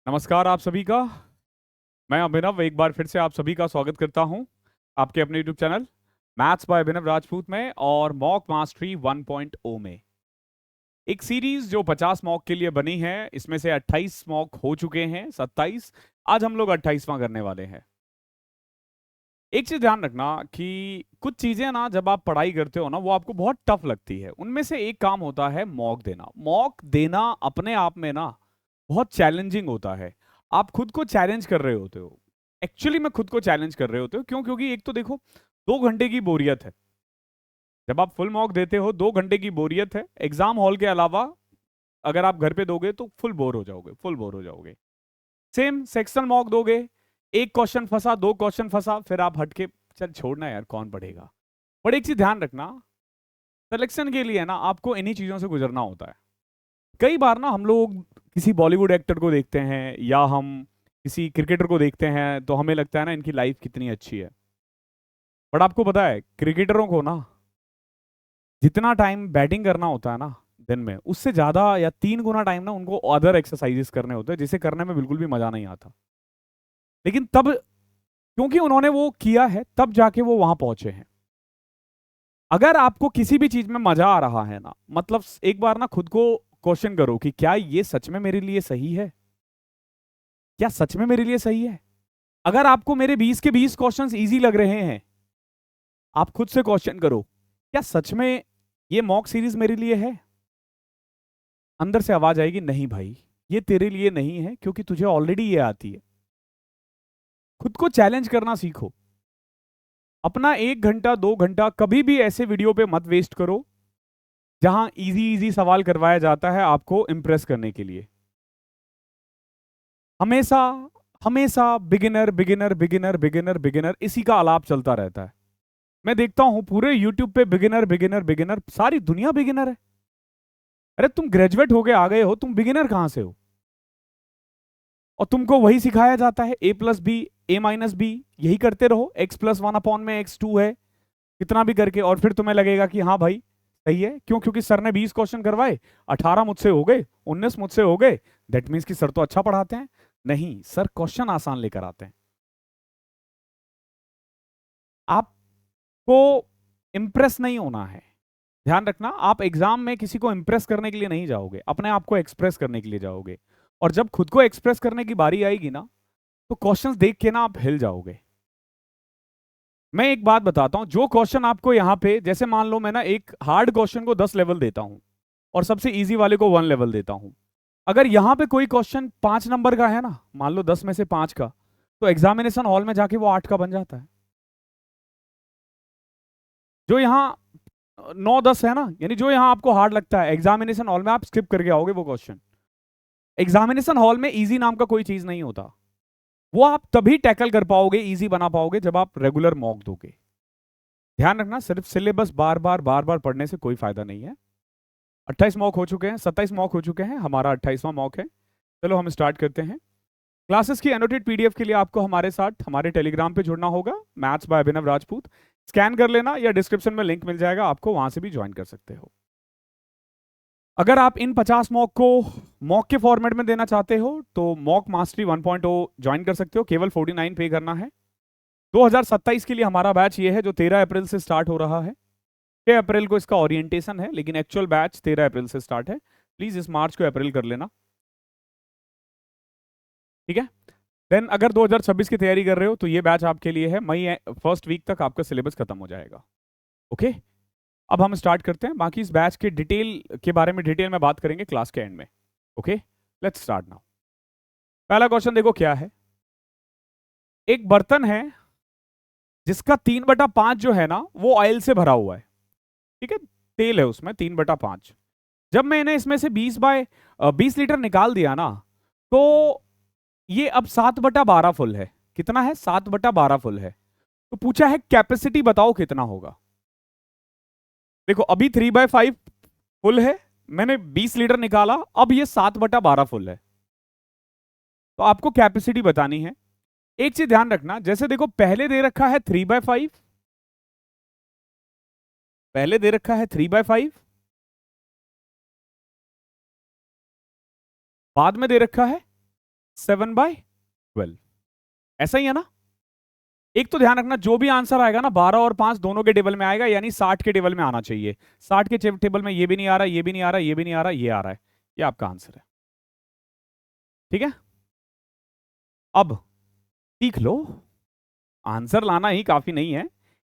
नमस्कार आप सभी का। मैं अभिनव एक बार फिर से आप सभी का स्वागत करता हूं आपके अपने YouTube चैनल मैथ्स बाय अभिनव राजपूत में और मॉक मास्टरी 1.0 में। एक सीरीज जो 50 मॉक के लिए बनी है, इसमें से 28 मॉक हो चुके हैं, 27। आज हम लोग 28वां करने वाले हैं। एक चीज ध्यान रखना कि कुछ चीजें ना जब आप पढ़ाई करते हो ना वो आपको बहुत टफ लगती है। उनमें से एक काम होता है मॉक देना। मॉक देना अपने आप में ना बहुत चैलेंजिंग होता है। आप खुद को चैलेंज कर रहे होते हो। एक्चुअली में खुद को चैलेंज कर रहे होते हो। क्यों? क्योंकि एक तो देखो, 2 घंटे की बोरियत है। जब आप फुल मॉक देते हो 2 घंटे की बोरियत है। एग्जाम हॉल के अलावा अगर आप घर पे दोगे तो फुल बोर हो जाओगे, फुल बोर हो जाओगे। सेम सेक्शनल मॉक दोगे, एक क्वेश्चन फंसा, 2 क्वेश्चन फंसा, फिर आप हटके चल छोड़ना यार, कौन पढ़ेगा। बट एक चीज ध्यान रखना, सिलेक्शन के लिए ना आपको इन्हीं चीजों से गुजरना होता है। कई बार ना हम लोग किसी बॉलीवुड एक्टर को देखते हैं या हम किसी क्रिकेटर को देखते हैं तो हमें लगता है ना इनकी लाइफ कितनी अच्छी है। बट आपको पता है क्रिकेटरों को ना जितना टाइम बैटिंग करना होता है ना दिन में, उससे ज्यादा या 3 गुना टाइम ना उनको अदर एक्सरसाइजेस करने होते हैं, जिसे करने में बिल्कुल भी मजा नहीं आता। लेकिन तब क्योंकि उन्होंने वो किया है तब जाके वो वहां पहुंचे हैं। अगर आपको किसी भी चीज में मजा आ रहा है ना, मतलब एक बार ना खुद को क्वेश्चन करो कि क्या ये सच में मेरे लिए सही है। क्या सच में मेरे लिए सही है? अगर आपको मेरे 20 के 20 क्वेश्चंस इजी लग रहे हैं, आप खुद से क्वेश्चन करो, क्या सच में ये मॉक सीरीज मेरे लिए है? अंदर से आवाज आएगी, नहीं भाई, ये तेरे लिए नहीं है, क्योंकि तुझे ऑलरेडी ये आती है। खुद को चैलेंज करना सीखो। अपना 1 घंटा 2 घंटा कभी भी ऐसे वीडियो पे मत वेस्ट करो जहां इजी इजी सवाल करवाया जाता है आपको इंप्रेस करने के लिए। हमेशा हमेशा beginner beginner beginner beginner beginner इसी का आलाप चलता रहता है। मैं देखता हूं पूरे यूट्यूब पे बिगिनर बिगिनर बिगिनर, सारी दुनिया बिगिनर है। अरे तुम ग्रेजुएट होके आ गए हो, तुम बिगिनर कहां से हो? और तुमको वही सिखाया जाता है, A+B A-B, यही करते रहो, x+1/x2 है, कितना भी करके, और फिर तुम्हें लगेगा कि हाँ भाई सही है। क्यों? क्योंकि सर ने 20 क्वेश्चन करवाए, 18 मुझसे हो गए, 19 मुझसे हो गए, दैट मीन्स कि सर तो अच्छा पढ़ाते हैं। नहीं, सर क्वेश्चन आसान लेकर आते हैं। आपको इंप्रेस नहीं होना है। ध्यान रखना, आप एग्जाम में किसी को इंप्रेस करने के लिए नहीं जाओगे, अपने आप को एक्सप्रेस करने के लिए जाओगे। और जब खुद को एक्सप्रेस करने की बारी आएगी ना, तो क्वेश्चंस देख के ना आप हिल जाओगे। मैं एक बात बताता हूं, जो क्वेश्चन आपको यहां पे, जैसे मान लो मैं ना एक हार्ड क्वेश्चन को 10 लेवल देता हूं और सबसे इजी वाले को 1 लेवल देता हूं। अगर यहां पे कोई क्वेश्चन 5 नंबर का है ना, मान लो 10 में से 5 का, तो एग्जामिनेशन हॉल में जाके वो 8 का बन जाता है। जो यहाँ 9 10 है ना, यानी जो यहाँ आपको हार्ड लगता है, एग्जामिनेशन हॉल में आप स्किप करके आओगे वो क्वेश्चन। एग्जामिनेशन हॉल में इजी नाम का कोई चीज नहीं होता। वो आप तभी टैकल कर पाओगे, इजी बना पाओगे, जब आप रेगुलर मॉक दोगे। ध्यान रखना, सिर्फ सिलेबस बार बार पढ़ने से कोई फायदा नहीं है। 28 मॉक हो चुके हैं, 27 मॉक हो चुके हैं, हमारा 28वां मॉक है। चलो हम स्टार्ट करते हैं। क्लासेस की एनोटेड पीडीएफ के लिए आपको हमारे साथ हमारे टेलीग्राम पे जुड़ना होगा, maths by Abhinav Rajput. Scan कर लेना या डिस्क्रिप्शन में लिंक मिल जाएगा, आपको वहां से भी ज्वाइन कर सकते हो। अगर आप इन 50 मॉक को मॉक के फॉर्मेट में देना चाहते हो तो मॉक मास्टरी 1.0 ज्वाइन कर सकते हो, केवल 49 पे करना है। 2027 के लिए हमारा बैच ये है जो 13 अप्रैल से स्टार्ट हो रहा है। 6 अप्रैल को इसका ओरिएंटेशन है, लेकिन एक्चुअल बैच 13 अप्रैल से स्टार्ट है। प्लीज इस मार्च को अप्रैल कर लेना, ठीक है। देन अगर 2026 की तैयारी कर रहे हो तो ये बैच आपके लिए है। मई फर्स्ट वीक तक आपका सिलेबस खत्म हो जाएगा। ओके, अब हम स्टार्ट करते हैं। बाकी इस बैच के डिटेल के बारे में डिटेल में बात करेंगे क्लास के एंड में। Okay, let's start now. पहला क्वेश्चन देखो क्या है। एक बर्तन है जिसका 3/5 जो है ना वो ऑयल से भरा हुआ है, ठीक है। तेल है उसमें 3/5। जब मैंने इसमें से 20 लीटर निकाल दिया ना, तो ये अब 7/12 फुल है। कितना है? 7/12 फुल है। तो पूछा है कैपेसिटी बताओ कितना होगा। देखो अभी 3/5 फुल है, मैंने 20 लीटर निकाला, अब ये 7/12 फुल है। तो आपको कैपेसिटी बतानी है। एक चीज ध्यान रखना, जैसे देखो पहले दे रखा है 3/5, पहले दे रखा है 3/5, बाद में दे रखा है 7/12। ऐसा ही है ना। एक तो ध्यान रखना, जो भी आंसर आएगा ना 12 और 5 दोनों के टेबल में आएगा, यानी 60 के टेबल में आना चाहिए। 60 के टेबल में ये भी नहीं आ रहा, ये भी नहीं आ रहा, ये भी नहीं आ रहा, ये आ रहा है, ये आपका आंसर है। ठीक है, अब सीख लो, आंसर लाना ही काफी नहीं है,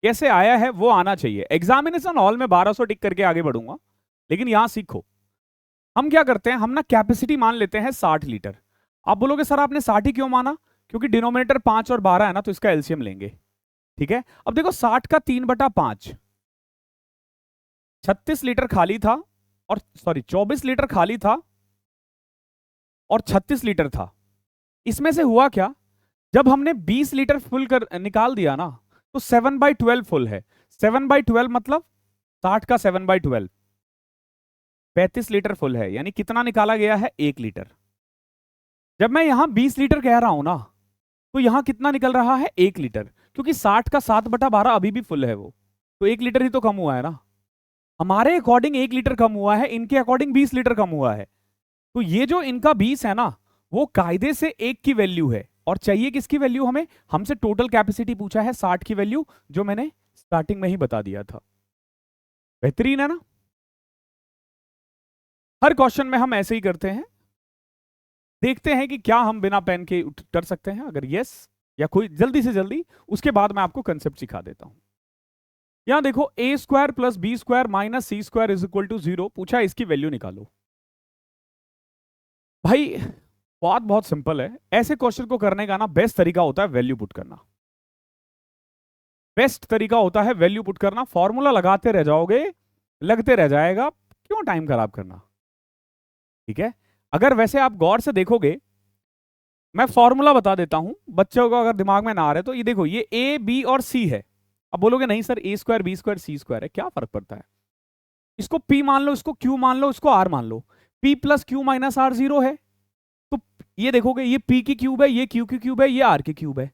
कैसे आया है वो आना चाहिए। एग्जामिनेशन हॉल में 1200 टिक करके आगे बढ़ूंगा, लेकिन यहां सीखो। हम क्या करते हैं, हम ना कैपेसिटी मान लेते हैं 60 लीटर। आप बोलोगे सर आपने 60 ही क्यों माना, क्योंकि डिनोमिनेटर 5 और 12 है ना, तो इसका एलसीएम लेंगे। ठीक है, अब देखो 60 का 3/5, 36 लीटर खाली था, और सॉरी 24 लीटर खाली था और 36 लीटर था। इसमें से हुआ क्या, जब हमने 20 लीटर फुल कर निकाल दिया ना, तो 7/12 फुल है। 7/12 मतलब 60 का 7/12 35 लीटर फुल है, यानी कितना निकाला गया है, 1 लीटर। जब मैं यहां 20 लीटर कह रहा हूं ना, तो यहां कितना निकल रहा है, 1 लीटर, क्योंकि 60 का 7/12 अभी भी फुल है वो, तो 1 लीटर ही तो कम हुआ है ना। हमारे अकॉर्डिंग 1 लीटर कम हुआ है, इनके अकॉर्डिंग 20 लीटर कम हुआ है। तो ये जो इनका 20 है ना, वो कायदे से 1 की वैल्यू है, और चाहिए किसकी वैल्यू हमें, हमसे टोटल कैपेसिटी पूछा है 60 की वैल्यू, जो मैंने स्टार्टिंग में ही बता दिया था। बेहतरीन है ना। हर क्वेश्चन में हम ऐसे ही करते हैं, देखते हैं कि क्या हम बिना पेन के कर सकते हैं। अगर यस या कोई जल्दी से जल्दी, उसके बाद मैं आपको कंसेप्ट सिखा देता हूं। यहां देखो, a square plus B square minus C square is equal to 0 पूछा है, इसकी वैल्यू निकालो। भाई बात बहुत सिंपल है, ऐसे क्वेश्चन को करने का ना बेस्ट तरीका होता है वैल्यू पुट करना। बेस्ट तरीका होता है वैल्यू पुट करना। फॉर्मूला लगाते रह जाओगे, लगते रह जाएगा, क्यों टाइम खराब करना। ठीक है, अगर वैसे आप गौर से देखोगे, मैं फॉर्मूला बता देता हूं बच्चों को, अगर दिमाग में ना आ रहे तो ये देखो, ये ए बी और सी है। अब बोलोगे नहीं सर ए square B square C square है, क्या फर्क पड़ता है, इसको पी मान लो, इसको क्यू मान लो, इसको आर मान लो। P plus Q minus R 0 है, तो ये देखोगे, ये पी की क्यूब है, ये क्यू की क्यूब है, ये आर की क्यूब है।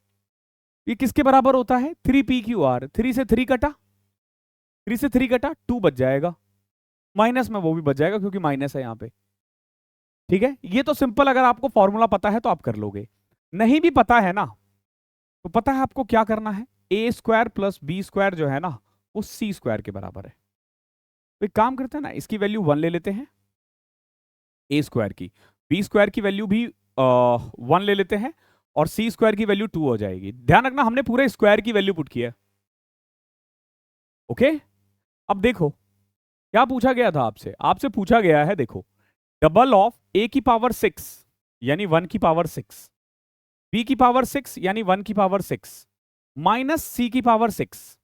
ये किसके बराबर होता है, 3p/r। 3 से 3 कटा, 3 से 3 कटा, 2 बच जाएगा, माइनस में वो भी बच जाएगा क्योंकि माइनस है यहां पे। ठीक है, ये तो सिंपल, अगर आपको फॉर्मूला पता है तो आप कर लोगे। नहीं भी पता है ना, तो पता है आपको क्या करना है, ए स्क्वायर प्लस बी स्क्वायर जो है ना, वो सी स्क्वायर के बराबर है। तो एक काम करते हैं ना, इसकी वैल्यू 1 ले लेते हैं, ए स्क्वायर की, बी स्क्वायर की वैल्यू भी 1 ले लेते हैं, और सी स्क्वायर की वैल्यू 2 हो जाएगी। ध्यान रखना हमने पूरे स्क्वायर की वैल्यू पुट किया। ओके, अब देखो क्या पूछा गया था आपसे, आपसे पूछा गया है, देखो डबल ऑफ ए की पावर 6 यानी 1 की पावर 6, बी की पावर 6 यानी 1 की पावर 6, माइनस सी की पावर 6।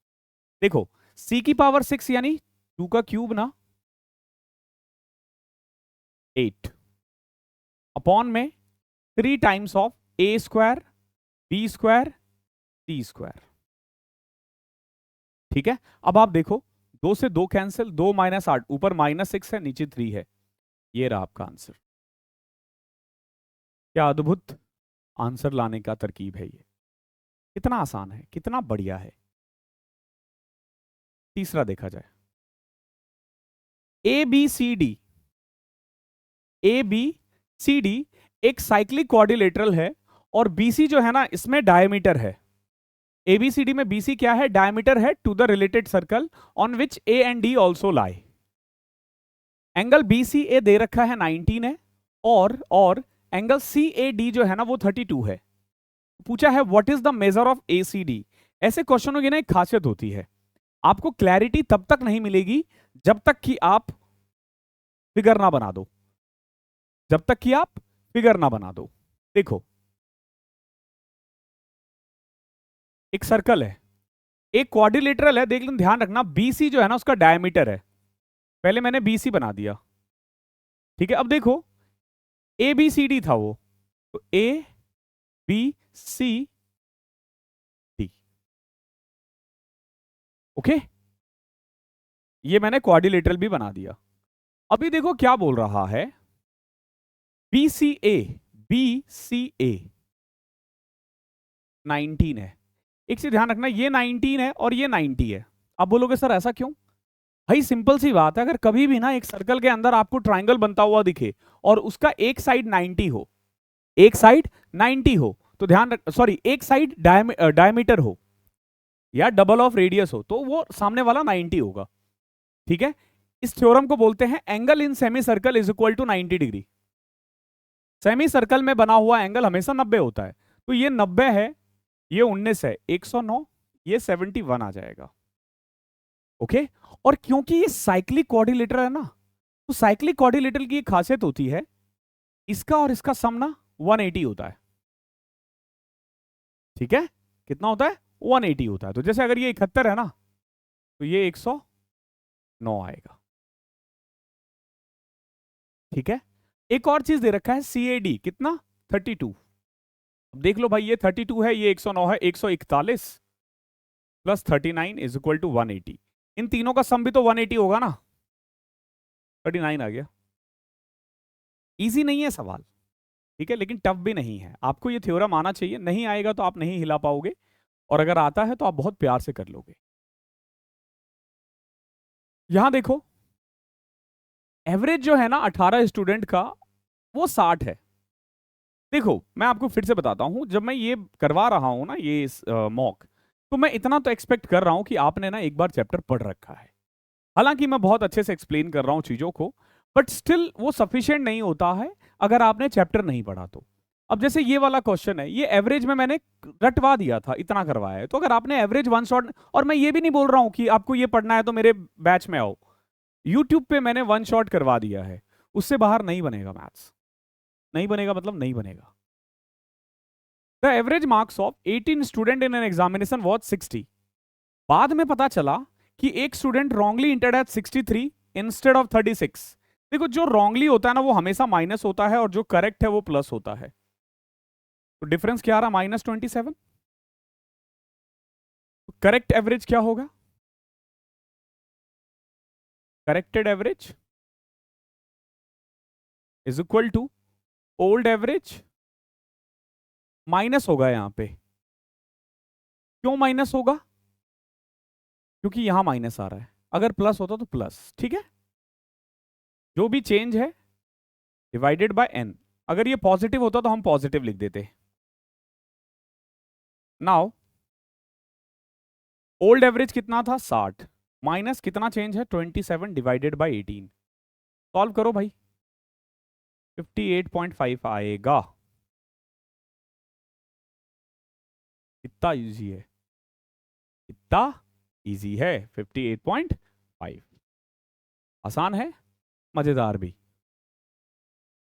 देखो सी की पावर 6 यानी 2 का क्यूब ना, 8 अपॉन में 3 times of A square B square C square. ठीक है, अब आप देखो 2 से 2 कैंसिल, 2 माइनस 8, ऊपर -6 है, नीचे 3 है, ये रहा आपका आंसर। क्या अद्भुत आंसर लाने का तरकीब है ये, कितना आसान है, कितना बढ़िया है। तीसरा देखा जाए, A B C D, A B C D एक साइक्लिक क्वाड्रिलेटरल है, और बीसी जो है ना इसमें डायमीटर है। एबीसीडी में बीसी क्या है, डायमीटर है to the related circle on which A and D also lie. Angle BCA दे रखा है 19 है, और एंगल सीएडी जो है ना वो 32 है। पूछा है what is the measure of ACD. ऐसे क्वेश्चनों की ना एक खासियत होती है, आपको क्लैरिटी तब तक नहीं मिलेगी जब तक कि आप फिगर ना बना दो, जब तक कि आप फिगर ना बना दो। देखो एक सर्कल है, एक क्वाड्रिलेटरल है, देख लो, ध्यान रखना बीसी जो है ना उसका डायमीटर है, पहले मैंने बीसी बना दिया। ठीक है, अब देखो ए बी सी डी था वो, तो A B C D, okay, ये मैंने क्वाड्रिलेटरल भी बना दिया। अभी देखो क्या बोल रहा है, बी सी ए 19 है। एक चीज ध्यान रखना, ये 19 है और ये 90 है। अब बोलोगे सर ऐसा क्यों, भाई सिंपल सी बात है, अगर कभी भी ना एक सर्कल के अंदर आपको ट्राइंगल बनता हुआ दिखे और उसका एक साइड 90 हो, एक साइड 90 हो तो ध्यान रख, सॉरी एक साइड डायमीटर हो या डबल ऑफ रेडियस हो तो वो सामने वाला 90 होगा। ठीक है, इस थ्योरम को बोलते हैं angle in semi circle is equal to 90 डिग्री। सेमी सर्कल में बना हुआ एंगल हमेशा 90 होता है, तो ये 90 है, ये 19 है, 109, ये 71 आ जाएगा। ओके, और क्योंकि ये साइक्लिक क्वाड्रिलेटरल है ना, तो साइक्लिक क्वाड्रिलेटरल की एक खासियत होती है, इसका और इसका सम ना 180 होता है। ठीक है, कितना होता है? 180 होता है। तो जैसे अगर ये 71 है ना, तो ये 109 आएगा। ठीक है, एक और चीज दे रखा है CAD कितना, 32। अब देख लो भाई, ये 32 है, ये 109 है, 141 प्लस 39 इज इक्वल टू 180। इन तीनों का सम भी तो 180 होगा ना, 39 आ गया। इजी नहीं है सवाल, ठीक है, लेकिन टफ भी नहीं है। आपको ये थ्योरम आना चाहिए, नहीं आएगा तो आप नहीं हिला पाओगे, और अगर आता है तो आप बहुत प्यार से कर लोगे। यहां देखो, एवरेज जो है ना 18 स्टूडेंट का, वो 60 है। देखो मैं आपको फिर से बताता हूं, जब मैं ये करवा रहा हूं ना ये मॉक, तो मैं इतना तो एक्सपेक्ट कर रहा हूं कि आपने ना एक बार चैप्टर पढ़ रखा है। हालांकि मैं बहुत अच्छे से एक्सप्लेन कर रहा हूं चीजों को, बट स्टिल वो सफिशिएंट नहीं होता है अगर आपने चैप्टर नहीं पढ़ा तो। अब जैसे ये वाला क्वेश्चन है, ये एवरेज में मैंने रटवा दिया था, इतना करवाया है, तो अगर आपने एवरेज वन शॉट, और मैं ये भी नहीं बोल रहा हूं कि आपको ये पढ़ना है तो मेरे बैच में आओ, यूट्यूब पे मैंने वन शॉट करवा दिया है, उससे बाहर नहीं बनेगा मैथ्स। नहीं बनेगा मतलब नहीं बनेगा। The average marks of 18 student in an examination was 60। बाद में पता चला कि एक student wrongly entered at 63 instead of 36। देखो जो रॉन्गली होता है ना वो हमेशा माइनस होता है, और जो करेक्ट है वो प्लस होता है। तो डिफरेंस क्या आ रहा, -27। करेक्ट एवरेज क्या होगा? Corrected average is equal to old average, minus होगा यहां पे। क्यों माइनस होगा? क्योंकि यहां माइनस आ रहा है, अगर प्लस होता तो प्लस। ठीक है, जो भी चेंज है डिवाइडेड बाय n। अगर ये पॉजिटिव होता तो हम पॉजिटिव लिख देते। नाउ ओल्ड एवरेज कितना था, 60, माइनस कितना चेंज है, 27 डिवाइडेड बाय 18। सॉल्व करो भाई, 58.5 आएगा। इतना इजी है, इतना इजी है, 58.5। आसान है, मजेदार भी।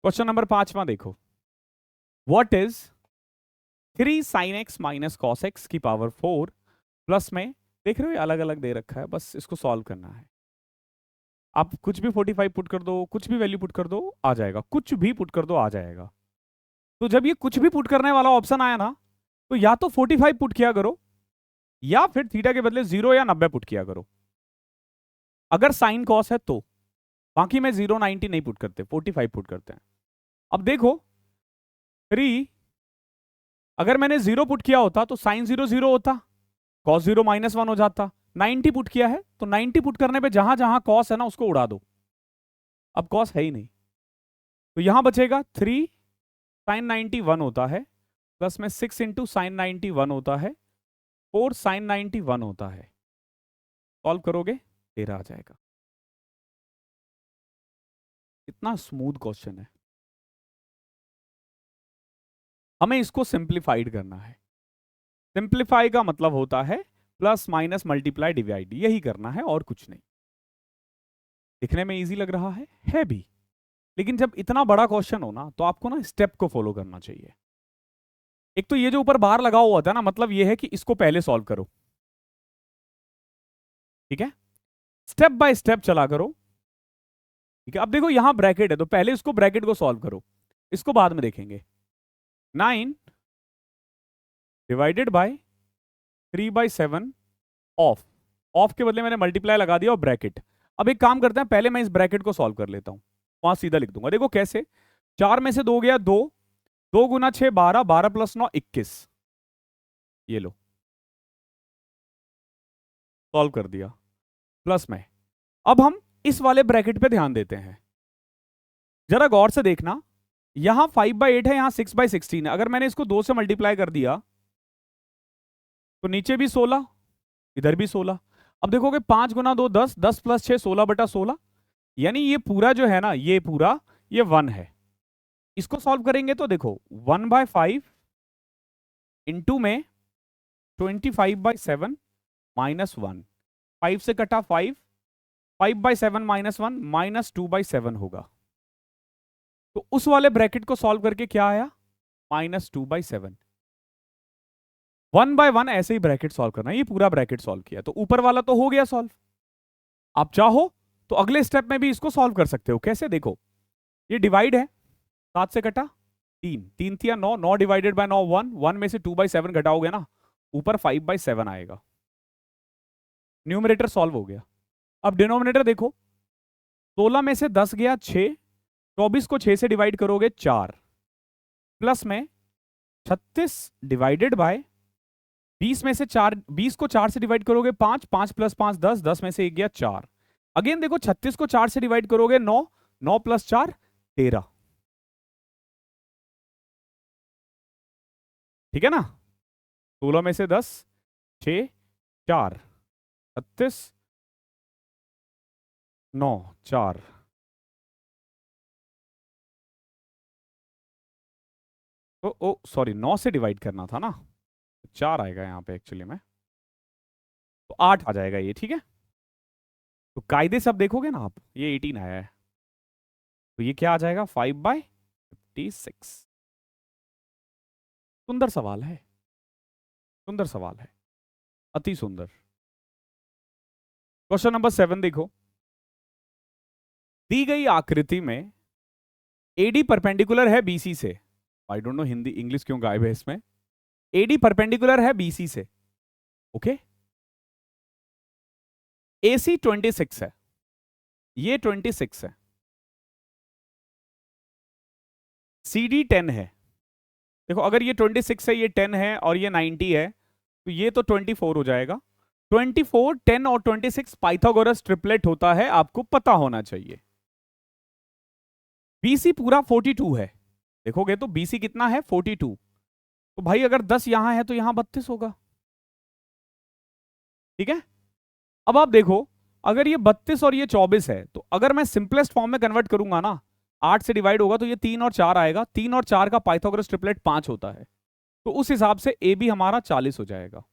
क्वेश्चन नंबर 5वां देखो, what is 3 sin x minus cos x की पावर 4 प्लस में, देख रहे हो अलग अलग दे रखा है, बस इसको सॉल्व करना है। आप कुछ भी 45 पुट कर दो, कुछ भी वैल्यू पुट कर दो, आ जाएगा, कुछ भी पुट कर दो आ जाएगा। तो जब ये कुछ भी पुट करने वाला ऑप्शन आया ना, तो या तो 45 पुट किया करो, या फिर थीटा के बदले 0 या 90 पुट किया करो, अगर साइन कॉस है तो। बाकी में 0 90 नहीं पुट करते, 45 पुट करते हैं। अब देखो 3, अगर मैंने 0 पुट किया होता तो साइन 0 0 होता, कॉस 0 -1 हो जाता। 90 पुट किया है तो 90 पुट करने पे जहां जहां कॉस है ना उसको उड़ा दो, अब कॉस है ही नहीं, तो यहां बचेगा 3 साइन 91 होता है, प्लस में 6 इंटू साइन 91 होता है, 4 साइन 91 होता है। सॉल्व करोगे 13 आ जाएगा। इतना स्मूथ क्वेश्चन है, हमें इसको सिंप्लीफाइड करना है। सिंप्लीफाई का मतलब होता है प्लस माइनस मल्टीप्लाई डिवाइड, यही करना है और कुछ नहीं। दिखने में इजी लग रहा है भी, लेकिन जब इतना बड़ा क्वेश्चन हो ना तो आपको ना स्टेप को फॉलो करना चाहिए। एक तो ये जो ऊपर बार लगा हुआ था ना, मतलब ये है कि इसको पहले सॉल्व करो, ठीक है, स्टेप बाय स्टेप चला करो। ठीक है, अब देखो यहां ब्रैकेट है तो पहले इसको ब्रैकेट को सॉल्व करो, इसको बाद में देखेंगे। 9 डिवाइडेड बाय 3/7 ऑफ, ऑफ के बदले मैंने मल्टीप्लाई लगा दिया और ब्रैकेट। अब एक काम करते हैं, पहले मैं इस ब्रैकेट को सॉल्व कर लेता हूं, वहां सीधा लिख दूंगा। देखो कैसे, 4 में से 2 गया 2, 2 गुना 6 12, 12 प्लस 9 21, ये लो सॉल्व कर दिया। प्लस में अब हम इस वाले ब्रैकेट पे ध्यान देते हैं, जरा गौर से देखना, यहां 5/8 है, यहां 6/16 है। अगर मैंने इसको 2 से मल्टीप्लाई कर दिया तो नीचे भी 16, इधर भी 16। अब देखोगे 5 गुना 2 10, 10 प्लस 6 16/16, यानी ये पूरा जो है ना, ये पूरा ये 1 है। इसको सॉल्व करेंगे तो देखो 1/5 इंटू में 25/7 -1, 5 से कटा 5, 5/7 -1 -2/7 होगा। तो उस वाले ब्रैकेट को सॉल्व करके क्या आया, -2/7। 1/1 ऐसे ही ब्रैकेट सॉल्व करना है। ये पूरा ब्रैकेट सॉल्व किया तो ऊपर वाला तो हो गया सॉल्व। आप चाहो तो अगले स्टेप में भी इसको सॉल्व कर सकते हो। कैसे, देखो ये डिवाइड है, 7 से कटा 3, 3 तिया 9, 9 डिवाइडेड बाय 9 1, 1 में से 2/7 घटाओगे ना, ऊपर 5/7 आएगा। न्यूमरेटर सॉल्व हो गया। अब डिनोमिनेटर देखो, 16 में से 10 गया 6, 24 को 6 से डिवाइड करोगे 4, प्लस में 36 डिवाइडेड बाय 20 में से 4, 20 को 4 से डिवाइड करोगे 5, 5 प्लस 5 10, 10 में से 1 गया 4। अगेन देखो 36 को 4 से डिवाइड करोगे 9, 9 प्लस 4 13। ठीक है ना, 16 में से 10, 6, 4, 36, 9, 4। ओ सॉरी, 9 से डिवाइड करना था ना, 4 आएगा यहाँ पे एक्चुअली में, तो 8 आ जाएगा ये। ठीक है, तो कायदे से अब देखोगे ना आप, ये 18 आया है, तो ये क्या आ जाएगा, 5/56। सुंदर सवाल है, सुंदर सवाल है, अति सुंदर। क्वेश्चन नंबर 7 देखो, दी गई आकृति में एडी परपेंडिकुलर है बीसी से। I don't know Hindi English क्यों गायब है इसमें। एडी परपेंडिकुलर है बीसी से, ओके। एसी 26 है, ये 26 है, सीडी 10 है। देखो अगर ये 26 है, ये 10 है और ये 90 है, तो ये तो 24 हो जाएगा। 24, 10 और 26 पाइथागोरस ट्रिपलेट होता है, आपको पता होना चाहिए। बीसी पूरा 42 है, देखोगे तो बीसी कितना है, 42। तो भाई अगर 10 यहां है तो यहां 32 होगा। ठीक है, अब आप देखो, अगर ये 32 और ये 24 है, तो अगर मैं सिंपलेस्ट फॉर्म में कन्वर्ट करूंगा ना, 8 से डिवाइड होगा तो ये 3 और 4 आएगा। 3 और 4 का पाइथागोरस ट्रिपलेट 5 होता है, तो उस हिसाब से ए बी हमारा 40 हो जाएगा।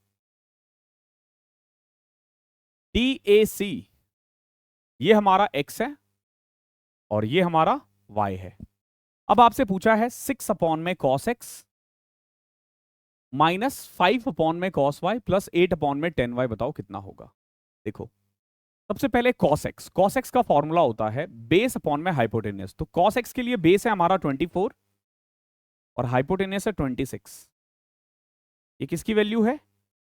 डी ए सी ये हमारा x है और ये हमारा y है। अब आपसे पूछा है 6 अपॉन में cos x -5 अपॉन में cos y प्लस 8 अपॉन में 10y, बताओ कितना होगा। देखो सबसे पहले cos x का फॉर्मूला होता है बेस अपॉन में हाइपोटेनियस। तो cos x के लिए बेस है हमारा 24 और हाइपोटेनियस है 26। ये किसकी वैल्यू है,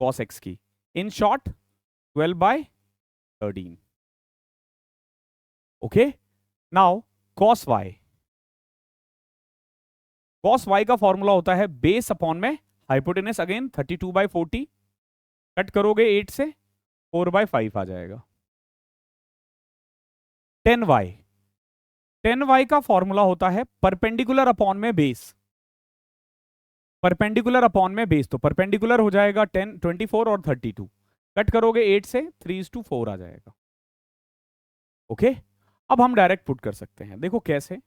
cos x की। In short 12/13। Okay, now cos y का फॉर्मूला होता है बेस अपॉन में हाइपोटेनस, अगेन 32/40, कट करोगे 8 से 4/5 आ जाएगा। 10y का फॉर्मूला होता है परपेंडिकुलर अपॉन में बेस, परपेंडिकुलर अपॉन में बेस, तो परपेंडिकुलर हो जाएगा 10, 24 और 32, कट करोगे 8 से 3:4 आ जाएगा। ओके, अब हम डायरेक्ट पुट कर सकते हैं, देखो कैसे।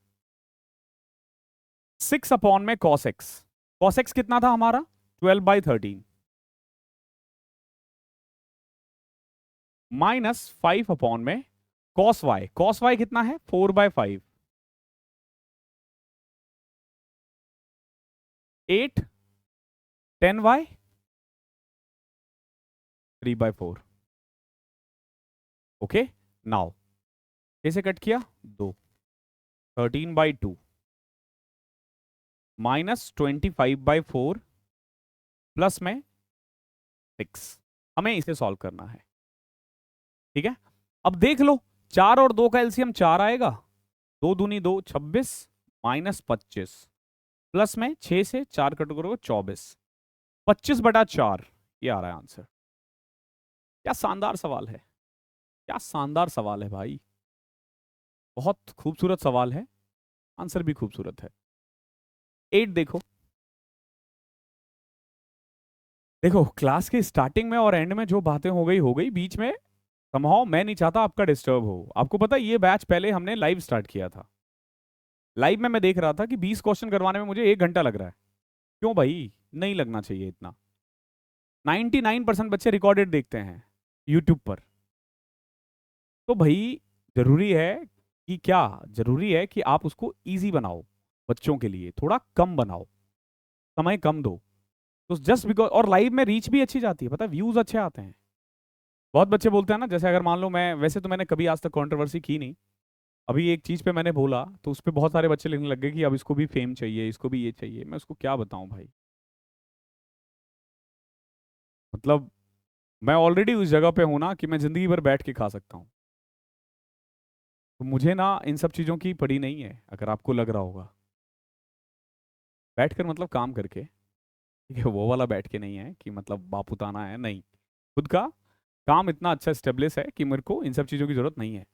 6 अपॉन में cos x कितना था हमारा, 12/13 -5 अपॉन में cos y कितना है, 4/5, 8, 10y 3/4। ओके, नाउ कैसे कट किया, 2, 13/2 -25/4 प्लस में 6। हमें इसे सॉल्व करना है। ठीक है, अब देख लो 4 और 2 का एलसीएम 4 आएगा, 2 दूनी 2, 26 -25 प्लस में 6 से 4 कट करोगे 24, 25/4 ये आ रहा है आंसर। क्या शानदार सवाल है, क्या शानदार सवाल है भाई, बहुत खूबसूरत सवाल है, आंसर भी खूबसूरत है। 8 देखो। देखो क्लास के स्टार्टिंग में और एंड में जो बातें हो गई बीच में। समहाउ मैं नहीं चाहता आपका डिस्टर्ब हो। आपको पता है ये बैच पहले हमने लाइव स्टार्ट किया था। लाइव में मैं देख रहा था कि 20 क्वेश्चन करवाने में मुझे 1 घंटा लग रहा है। क्यों भाई, नहीं लगना चाहिए इतना। 99% बच्चे रिकॉर्डेड देखते हैं यूट्यूब पर। तो भाई जरूरी है कि क्या, जरूरी है कि आप उसको इजी बनाओ, बच्चों के लिए थोड़ा कम बनाओ, समय कम दो। तो जस्ट बिकॉज, और लाइव में रीच भी अच्छी जाती है, पता है, व्यूज अच्छे आते हैं। बहुत बच्चे बोलते हैं ना, जैसे अगर मान लो मैं, वैसे तो मैंने कभी आज तक कंट्रोवर्सी की नहीं, अभी एक चीज पे मैंने बोला तो उस पे बहुत सारे बच्चे लिखने लग गए कि अब इसको भी फेम चाहिए, इसको भी ये चाहिए। मैं उसको क्या बताऊं भाई। मतलब मैं ऑलरेडी उस जगह पे हूं ना कि मैं जिंदगी भर बैठ के खा सकता हूं। तो मुझे ना इन सब चीजों की पड़ी नहीं है, अगर आपको लग रहा होगा। बैठ कर मतलब काम करके, ठीक है, वो वाला बैठ के नहीं है कि मतलब बापुताना है, नहीं। खुद का काम इतना अच्छा स्टेब्लिश है कि मेरे को इन सब चीज़ों की ज़रूरत नहीं है।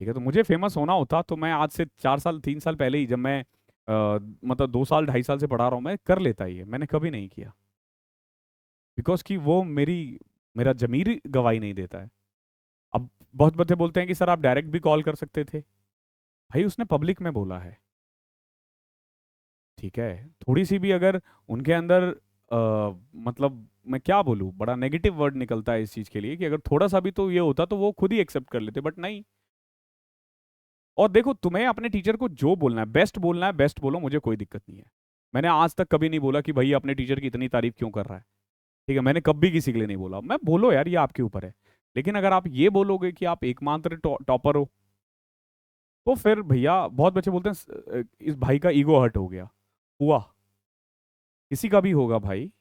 ठीक है, तो मुझे फेमस होना होता तो मैं आज से 4 साल 3 साल पहले ही, जब मैं मतलब 2 साल 2.5 साल से पढ़ा रहा हूँ, मैं कर लेता ही है। मैंने कभी नहीं किया, बिकॉज कि वो मेरा जमीर गवाही नहीं देता है। अब बहुत बच्चे बोलते हैं कि सर आप डायरेक्ट भी कॉल कर सकते थे। भाई उसने पब्लिक में बोला है, ठीक है। थोड़ी सी भी अगर उनके अंदर मतलब मैं क्या बोलूँ, बड़ा नेगेटिव वर्ड निकलता है इस चीज़ के लिए, कि अगर थोड़ा सा भी तो ये होता तो वो खुद ही एक्सेप्ट कर लेते, बट नहीं। और देखो, तुम्हें अपने टीचर को जो बोलना है, बेस्ट बोलना है, बेस्ट बोलो, मुझे कोई दिक्कत नहीं है। मैंने आज तक कभी नहीं बोला कि भाई अपने टीचर की इतनी तारीफ क्यों कर रहा है। ठीक है, मैंने कभी किसी के लिए नहीं बोला। मैं बोलो यार, ये आपके ऊपर है। लेकिन अगर आप ये बोलोगे कि आप एकमात्र टॉपर हो, तो फिर भैया बहुत बच्चे बोलते हैं इस भाई का ईगो हर्ट हो गया। हुआ, किसी का भी होगा भाई।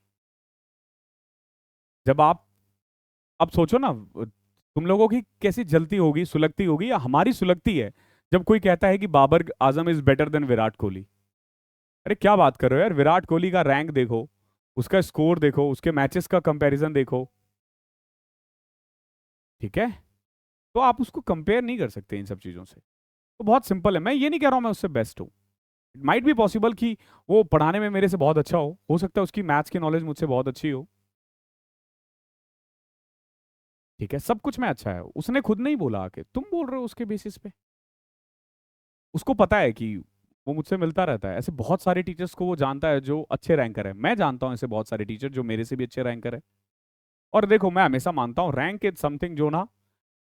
जब आप, अब सोचो ना, तुम लोगों की कैसी जलती होगी, सुलगती होगी, या हमारी सुलगती है जब कोई कहता है कि Babar Azam is better than Virat Kohli. अरे क्या बात कर रहे हो यार, विराट कोहली का रैंक देखो, उसका स्कोर देखो, उसके मैचेस का कंपैरिजन देखो। ठीक है, तो आप उसको कंपेयर नहीं कर सकते इन सब चीजों से। तो बहुत सिंपल है, मैं ये नहीं कह रहा हूं मैं उससे बेस्ट हूं। इट माइट बी पॉसिबल कि वो पढ़ाने में मेरे से बहुत अच्छा हो सकता है उसकी मैथ्स की नॉलेज मुझसे बहुत अच्छी हो। ठीक है, सब कुछ में अच्छा है, उसने खुद नहीं बोला, आके तुम बोल रहे हो उसके बेसिस पे। उसको पता है कि वो मुझसे मिलता रहता है, ऐसे बहुत सारे टीचर्स को वो जानता है जो अच्छे रैंकर है। मैं जानता हूँ ऐसे बहुत सारे टीचर जो मेरे से भी अच्छे रैंकर है। और देखो, मैं हमेशा मानता हूँ रैंक इज समथिंग जो ना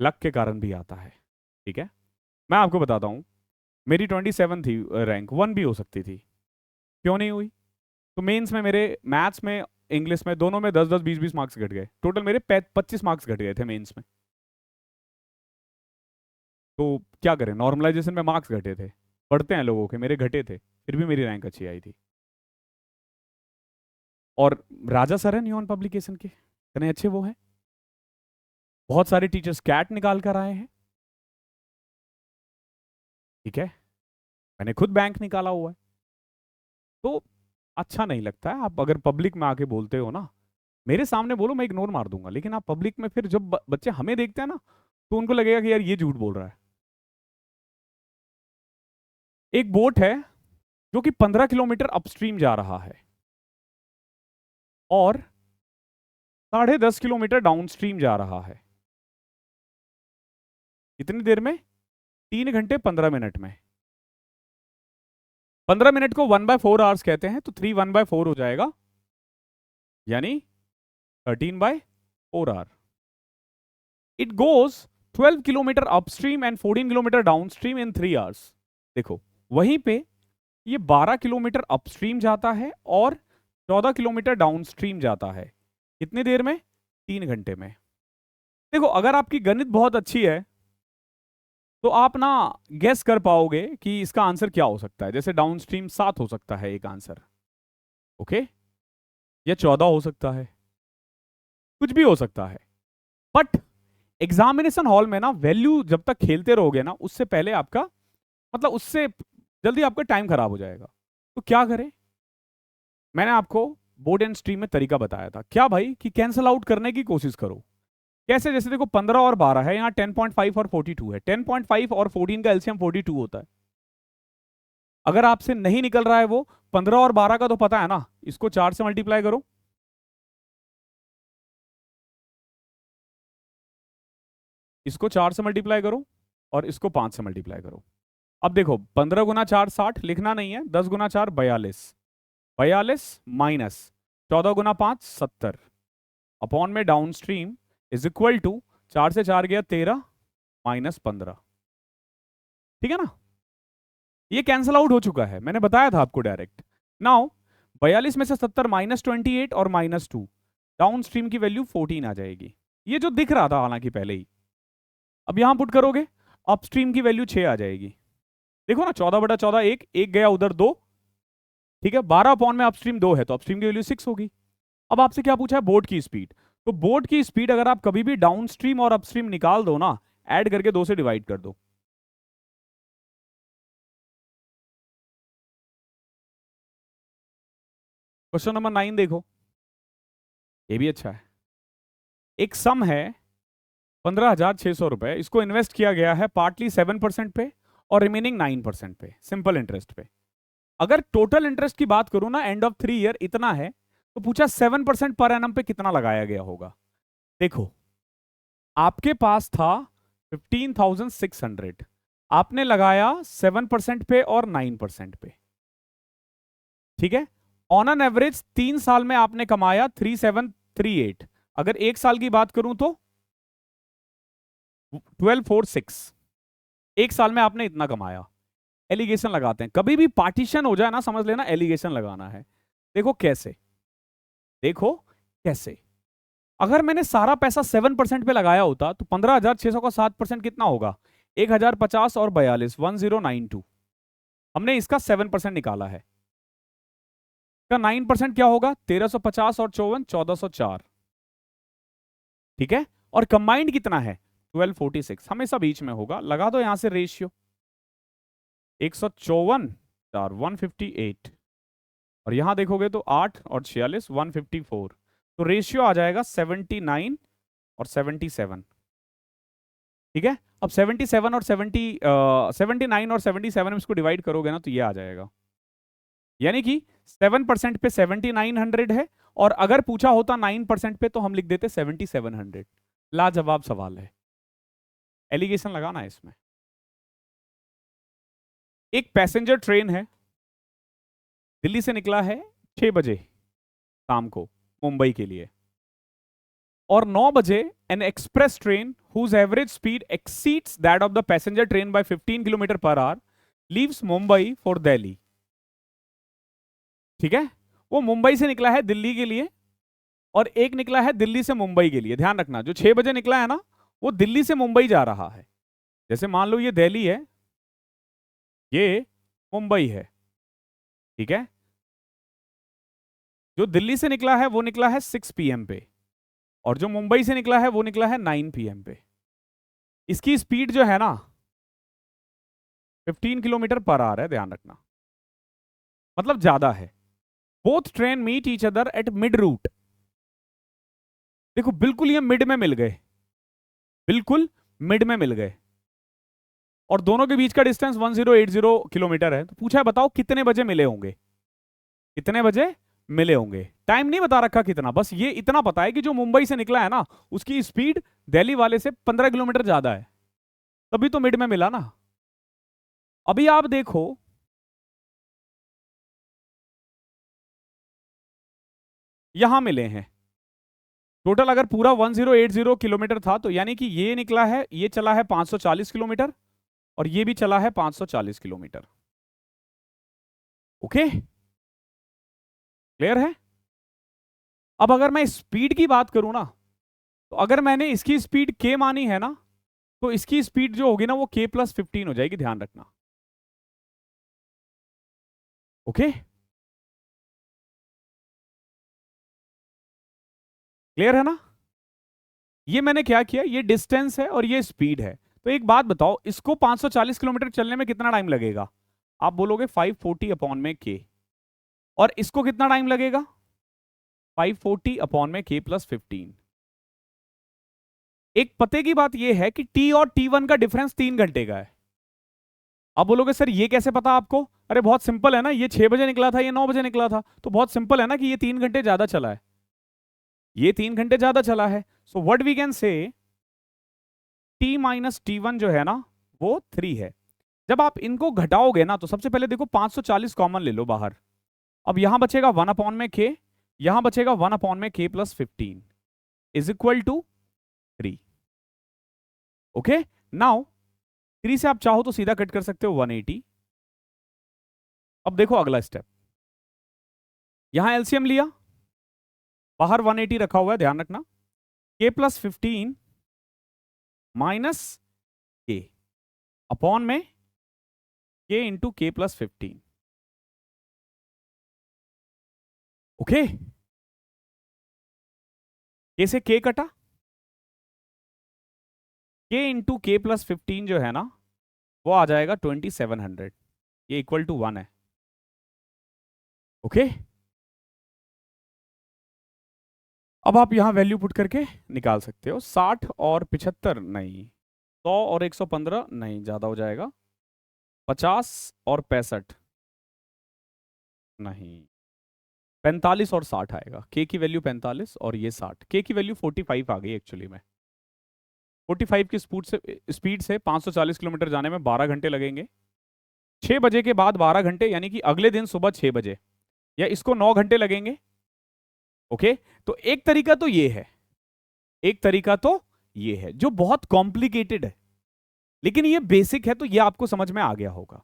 लक के कारण भी आता है। ठीक है, मैं आपको बताता हूँ, मेरी 27 थी, रैंक 1 भी हो सकती थी, क्यों नहीं हुई। तो मेंस में मेरे मैथ्स में, इंग्लिश में, दोनों में 10 10 20 20 मार्क्स घट गए। टोटल मेरे 25 मार्क्स घट गए थे मेंस में। तो क्या करें, नॉर्मलाइजेशन में मार्क्स घटे थे, पढ़ते हैं लोगों के, मेरे घटे थे, फिर भी मेरी रैंक अच्छी आई थी। और राजा सर है न्यून पब्लिकेशन के, इतने अच्छे वो हैं। बहुत सारे टीचर्स कैट निकाल कर आए हैं। ठीक है, मैंने खुद बैंक निकाला हुआ है। तो अच्छा नहीं लगता है आप अगर पब्लिक में आके बोलते हो ना। मेरे सामने बोलो, मैं इग्नोर मार दूंगा, लेकिन आप पब्लिक में फिर जब बच्चे हमें देखते हैं ना, तो उनको लगेगा कि यार ये झूठ बोल रहा है। एक बोट है जो कि 15 किलोमीटर अपस्ट्रीम जा रहा है, और 10.5 किलोमीटर डाउनस्ट्रीम जा रहा है। कितनी देर में? 3 घंटे 15 मिनट में। 15 मिनट को 1/4 आवर्स कहते हैं, तो 3 1/4 हो जाएगा, यानी 13/4 hour. It goes 12 kilometer upstream and 14 kilometer downstream in 3 hours. देखो, वहीं पे ये 12 किलोमीटर अपस्ट्रीम जाता है और 14 किलोमीटर डाउनस्ट्रीम जाता है। कितनी देर में? 3 घंटे में। देखो, अगर आपकी गणित बहुत अच्छी है तो आप ना गेस कर पाओगे कि इसका आंसर क्या हो सकता है। जैसे डाउनस्ट्रीम 7 हो सकता है एक आंसर, ओके, या 14 हो सकता है, कुछ भी हो सकता है। बट एग्जामिनेशन हॉल में ना वैल्यू जब तक खेलते रहोगे ना, उससे पहले आपका, मतलब उससे जल्दी आपका टाइम खराब हो जाएगा। तो क्या करें? मैंने आपको बोर्ड एंड स्ट्रीम में तरीका बताया था, क्या भाई, कि कैंसल आउट करने की कोशिश करो। कैसे? जैसे देखो, 15 और 12 है, यहाँ 10.5 और 42 है। 10.5 और 14 का एलसीएम 42 होता है। अगर आपसे नहीं निकल रहा है वो 15 और 12 का तो पता है ना, इसको 4 से मल्टीप्लाई करो, इसको 4 से मल्टीप्लाई करो और इसको 5 से मल्टीप्लाई करो। अब देखो 15 गुना 4 60, लिखना नहीं है, 10 गुना 4 42, 42 माइनस 14 गुना 5 70 अपॉन में downstream is equal to 4 से 4 गया 13 माइनस 15। ठीक है ना, ये कैंसल आउट हो चुका है, मैंने बताया था आपको डायरेक्ट। नाउ 42 में से 70 माइनस 28 और माइनस 2, डाउन स्ट्रीम की वैल्यू 14 आ जाएगी, ये जो दिख रहा था हालांकि पहले ही। अब यहां पुट करोगे, अपस्ट्रीम की वैल्यू 6 आ जाएगी। देखो ना 14/14 एक गया उधर 2, ठीक है, 12 अपॉन में अपस्ट्रीम 2 है तो अपस्ट्रीम की वैल्यू 6 होगी। अब आपसे क्या पूछा है, बोट की स्पीड। तो बोट की स्पीड अगर आप कभी भी डाउन स्ट्रीम और अपस्ट्रीम निकाल दो ना, ऐड करके 2 से डिवाइड कर दो। क्वेश्चन नंबर 9 देखो, ये भी अच्छा है। एक सम है 15,600 रुपए, इसको इन्वेस्ट किया गया है पार्टली 7% पे और रिमेनिंग 9% पे, सिंपल इंटरेस्ट पे। अगर टोटल इंटरेस्ट की बात करूं ना, एंड ऑफ 3 ईयर इतना है, तो पूछा 7% पर एनम पे कितना लगाया गया होगा। देखो आपके पास था 15,600, आपने लगाया 7% पे और 9% पे, ठीक है। ऑन एन एवरेज 3 साल में आपने कमाया 3738, अगर 1 साल की बात करूं तो 1246, 1 साल में आपने इतना कमाया। एलिगेशन लगाते हैं, कभी भी पार्टीशन हो जाए ना समझ लेना एलिगेशन लगाना है। देखो कैसे, देखो कैसे, अगर मैंने सारा पैसा 7% पे लगाया होता तो 15,600 का 7% कितना होगा, 1050 और 42 1092। हमने इसका 7% निकाला है, का 9% क्या होगा, 1350 और 54 1404, ठीक है। और कंबाइंड कितना है 1246, हमेशा बीच में होगा, लगा दो यहां से रेशियो 154 4 158, और यहां देखोगे तो 8 और 46 154, तो रेशियो आ जाएगा 79 और 77, ठीक है। अब 77 और 79 और 77 में इसको डिवाइड करोगे ना तो ये आ जाएगा, यानी कि 7% पे 7900 है, और अगर पूछा होता 9% पे तो हम लिख देते 7700। लाजवाब सवाल है, एलिगेशन लगाना है इसमें। एक पैसेंजर ट्रेन है, दिल्ली से निकला है 6 बजे शाम को मुंबई के लिए, और 9 बजे N express train whose average speed exceeds that of the passenger train by 15 kilometre per hour leaves Mumbai for Delhi, ठीक है। वो मुंबई से निकला है दिल्ली के लिए, और एक निकला है दिल्ली से मुंबई के लिए। ध्यान रखना जो 6 बजे निकला है ना, वो दिल्ली से मुंबई जा रहा है। जैसे मान लो ये दिल्ली है, ये मुंबई है, ठीक है। जो दिल्ली से निकला है वो निकला है 6 PM पे, और जो मुंबई से निकला है वो निकला है 9 PM पे। इसकी स्पीड जो है ना 15 किलोमीटर पर आवर है, ध्यान रखना, मतलब ज्यादा है। Both train meet each other at mid route, देखो बिल्कुल ये मिड में मिल गए, बिल्कुल मिड में मिल गए, और दोनों के बीच का डिस्टेंस 1080 किलोमीटर है। तो पूछा है बताओ कितने बजे मिले होंगे, कितने बजे मिले होंगे। टाइम नहीं बता रखा कितना, बस ये इतना पता है कि जो मुंबई से निकला है ना उसकी स्पीड दिल्ली वाले से 15 किलोमीटर ज्यादा है, तभी तो मिड में मिला ना। अभी आप देखो यहां मिले हैं, टोटल अगर पूरा 1080 किलोमीटर था तो यानी कि ये निकला है, ये चला है 540 किलोमीटर, और ये भी चला है 540 किलोमीटर। ओके, क्लियर है। अब अगर मैं स्पीड की बात करूं ना, तो अगर मैंने इसकी स्पीड k मानी है ना, तो इसकी स्पीड जो होगी ना वो k+15 हो जाएगी, ध्यान रखना। ओके, क्लियर है ना। ये मैंने क्या किया, ये डिस्टेंस है और ये स्पीड है। तो एक बात बताओ, इसको 540 किलोमीटर चलने में कितना टाइम लगेगा, आप बोलोगे 540 अपॉन में k, और इसको कितना टाइम लगेगा 540 अपॉन में k+15। एक पते की बात यह है कि t और t1 का डिफरेंस 3 घंटे का है। अब बोलोगे सर ये कैसे पता आपको, अरे बहुत सिंपल है ना, ये 6 बजे निकला था, ये 9 बजे निकला था, तो बहुत सिंपल है ना कि ये 3 घंटे ज्यादा चला है, ये 3 घंटे ज्यादा चला है। So what we can say t minus T1 जो है ना वो 3 है। जब आप इनको घटाओगे ना तो सबसे पहले देखो 540 कॉमन ले लो बाहर, अब यहां बचेगा 1 अपॉन में k, यहां बचेगा 1 अपॉन में k plus 15 is equal to 3। Okay, now 3 से आप चाहो तो सीधा कट कर सकते हो 180। अब देखो अगला स्टेप, यहां एलसीएम लिया, बाहर 180 रखा हुआ है, ध्यान रखना, k plus 15 minus k upon में k into k plus 15। Okay, k से k कटा, k इंटू k प्लस 15 जो है ना वो आ जाएगा 2700, ये इक्वल टू 1 है। ओके, अब आप यहां वैल्यू पुट करके निकाल सकते हो, 60 और 75 नहीं, 100 और 115 नहीं, ज्यादा हो जाएगा, 50 और 65 नहीं, 45 और 60 आएगा। k की वैल्यू 45 और ये 60, k की वैल्यू 45 आ गई एक्चुअली में। 45 की स्पीड से 540 किलोमीटर जाने में 12 घंटे लगेंगे। 6 बजे के बाद 12 घंटे यानी कि अगले दिन सुबह 6 बजे, या इसको 9 घंटे लगेंगे। ओके, तो एक तरीका तो ये है, एक तरीका तो ये है जो बहुत कॉम्प्लिकेटेड है, लेकिन ये बेसिक है तो ये आपको समझ में आ गया होगा।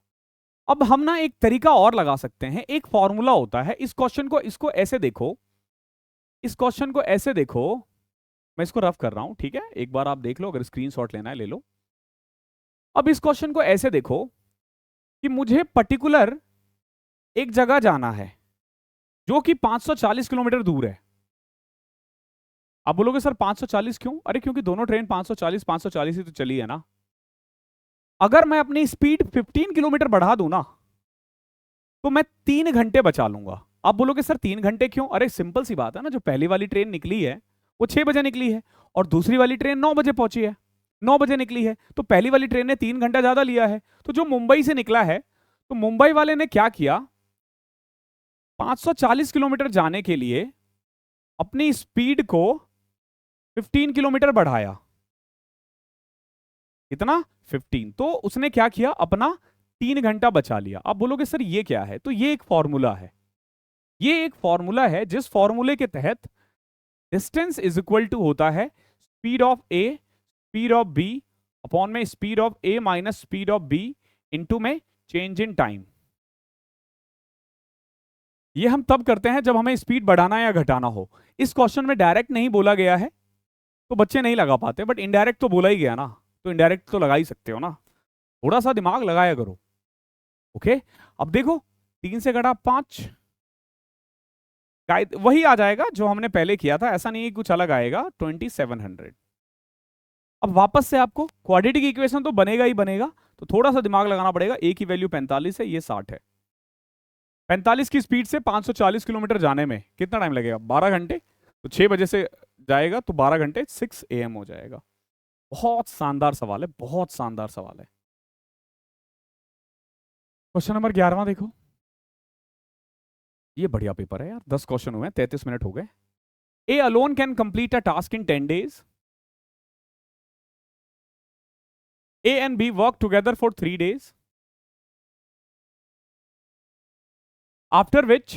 अब हम ना एक तरीका और लगा सकते हैं, एक फॉर्मूला होता है इस क्वेश्चन को, इसको ऐसे देखो, इस क्वेश्चन को ऐसे देखो, मैं इसको रफ कर रहा हूं, ठीक है, एक बार आप देख लो, अगर स्क्रीनशॉट लेना है ले लो। अब इस क्वेश्चन को ऐसे देखो कि मुझे पर्टिकुलर एक जगह जाना है जो कि 540 किलोमीटर दूर है। आप बोलोगे सर 540 क्यों? अरे क्योंकि दोनों ट्रेन 540 ही तो चली है ना। अगर मैं अपनी स्पीड 15 किलोमीटर बढ़ा दूं ना तो मैं 3 घंटे बचा लूंगा। आप बोलोगे सर 3 घंटे क्यों? अरे सिंपल सी बात है ना, जो पहली वाली ट्रेन निकली है वो 6 बजे निकली है और दूसरी वाली ट्रेन 9 बजे पहुंची है, 9 बजे निकली है, तो पहली वाली ट्रेन ने 3 घंटा ज्यादा लिया है। तो जो मुंबई से निकला है, तो मुंबई वाले ने क्या किया, 540 किलोमीटर जाने के लिए अपनी स्पीड को 15 किलोमीटर बढ़ाया। कितना? 15। तो उसने क्या किया, अपना 3 घंटा बचा लिया। आप बोलोगे सर ये क्या है? तो ये एक फॉर्मूला है, ये एक फॉर्मूला है जिस फॉर्मूले के तहत डिस्टेंस इज इक्वल टू होता है speed of A speed of B upon में speed of A minus speed of B into में चेंज इन टाइम। ये हम तब करते हैं जब हमें स्पीड बढ़ाना या घटाना हो। इस क्वेश्चन में डायरेक्ट नहीं बोला गया है तो बच्चे नहीं लगा पाते, बट इनडायरेक्ट तो बोला ही गया ना, तो इनडायरेक्ट तो लगा ही सकते हो ना, थोड़ा सा दिमाग लगाया करो। ओके, अब देखो 3 से घटा 5, वही आ जाएगा जो हमने पहले किया था, ऐसा नहीं है कुछ अलग आएगा, 2700। अब वापस से आपको क्वाड्रेटिक इक्वेशन तो बनेगा ही बनेगा, तो थोड़ा सा दिमाग लगाना पड़ेगा। ए की वैल्यू 45 है, ये 60 है, 45 की स्पीड से 540 किलोमीटर जाने में कितना टाइम लगेगा? 12 घंटे। तो 6 बजे से जाएगा तो 12 घंटे 6 AM हो जाएगा। बहुत शानदार सवाल है, बहुत शानदार सवाल है। क्वेश्चन नंबर 11वां देखो, ये बढ़िया पेपर है यार, 10 क्वेश्चन हुए, 33 मिनट हो गए। A alone can complete a task in 10 days. A and B work together for 3 days, after which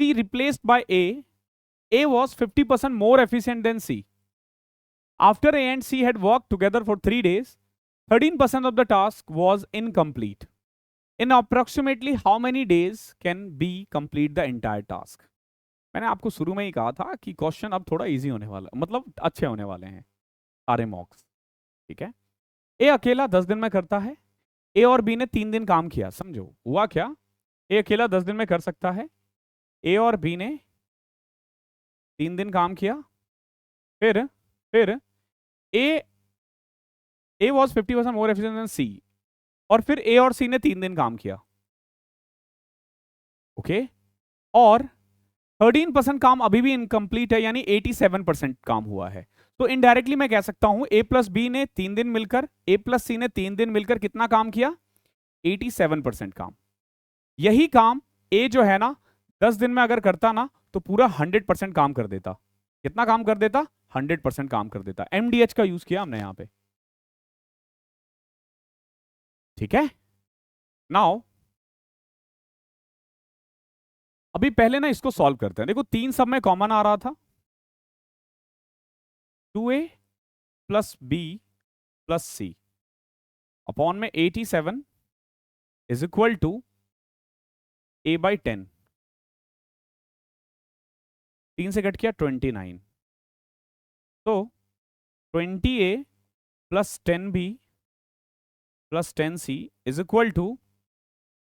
C replaced by A. A was 50% more efficient than C. After A and C had worked together for 3 days, 13% of the task was incomplete. In approximately how many days can B complete the entire task? मैंने आपको शुरू में ही कहा था कि question अब थोड़ा easy होने वाला, मतलब अच्छे होने वाले हैं सारे मॉक्स, ठीक है। ए अकेला 10 दिन में करता है, ए और बी ने 3 दिन काम किया। समझो हुआ क्या, ए अकेला 10 दिन में कर सकता है, ए और बी ने 3 दिन काम किया, फिर A was 50% more efficient than C, और फिर ए और सी ने 3 दिन काम किया। ओके, और 13% काम अभी भी इनकम्प्लीट है, यानी 87% काम हुआ है। तो इनडायरेक्टली मैं कह सकता हूं ए प्लस बी ने 3 दिन मिलकर, ए प्लस सी ने 3 दिन मिलकर कितना काम किया? 87% काम। यही काम ए जो है ना 10 दिन में अगर करता ना तो पूरा 100% काम कर देता। कितना काम कर देता? 100% काम कर देता। एमडीएच का यूज किया हमने यहां पे, ठीक है। नाउ अभी पहले ना इसको सॉल्व करते हैं। देखो 3 सब में कॉमन आ रहा था, 2a plus B plus C upon में 87 is equal to a by 10। 3 से कट किया 29, तो 20a plus 10b plus 10c is equal to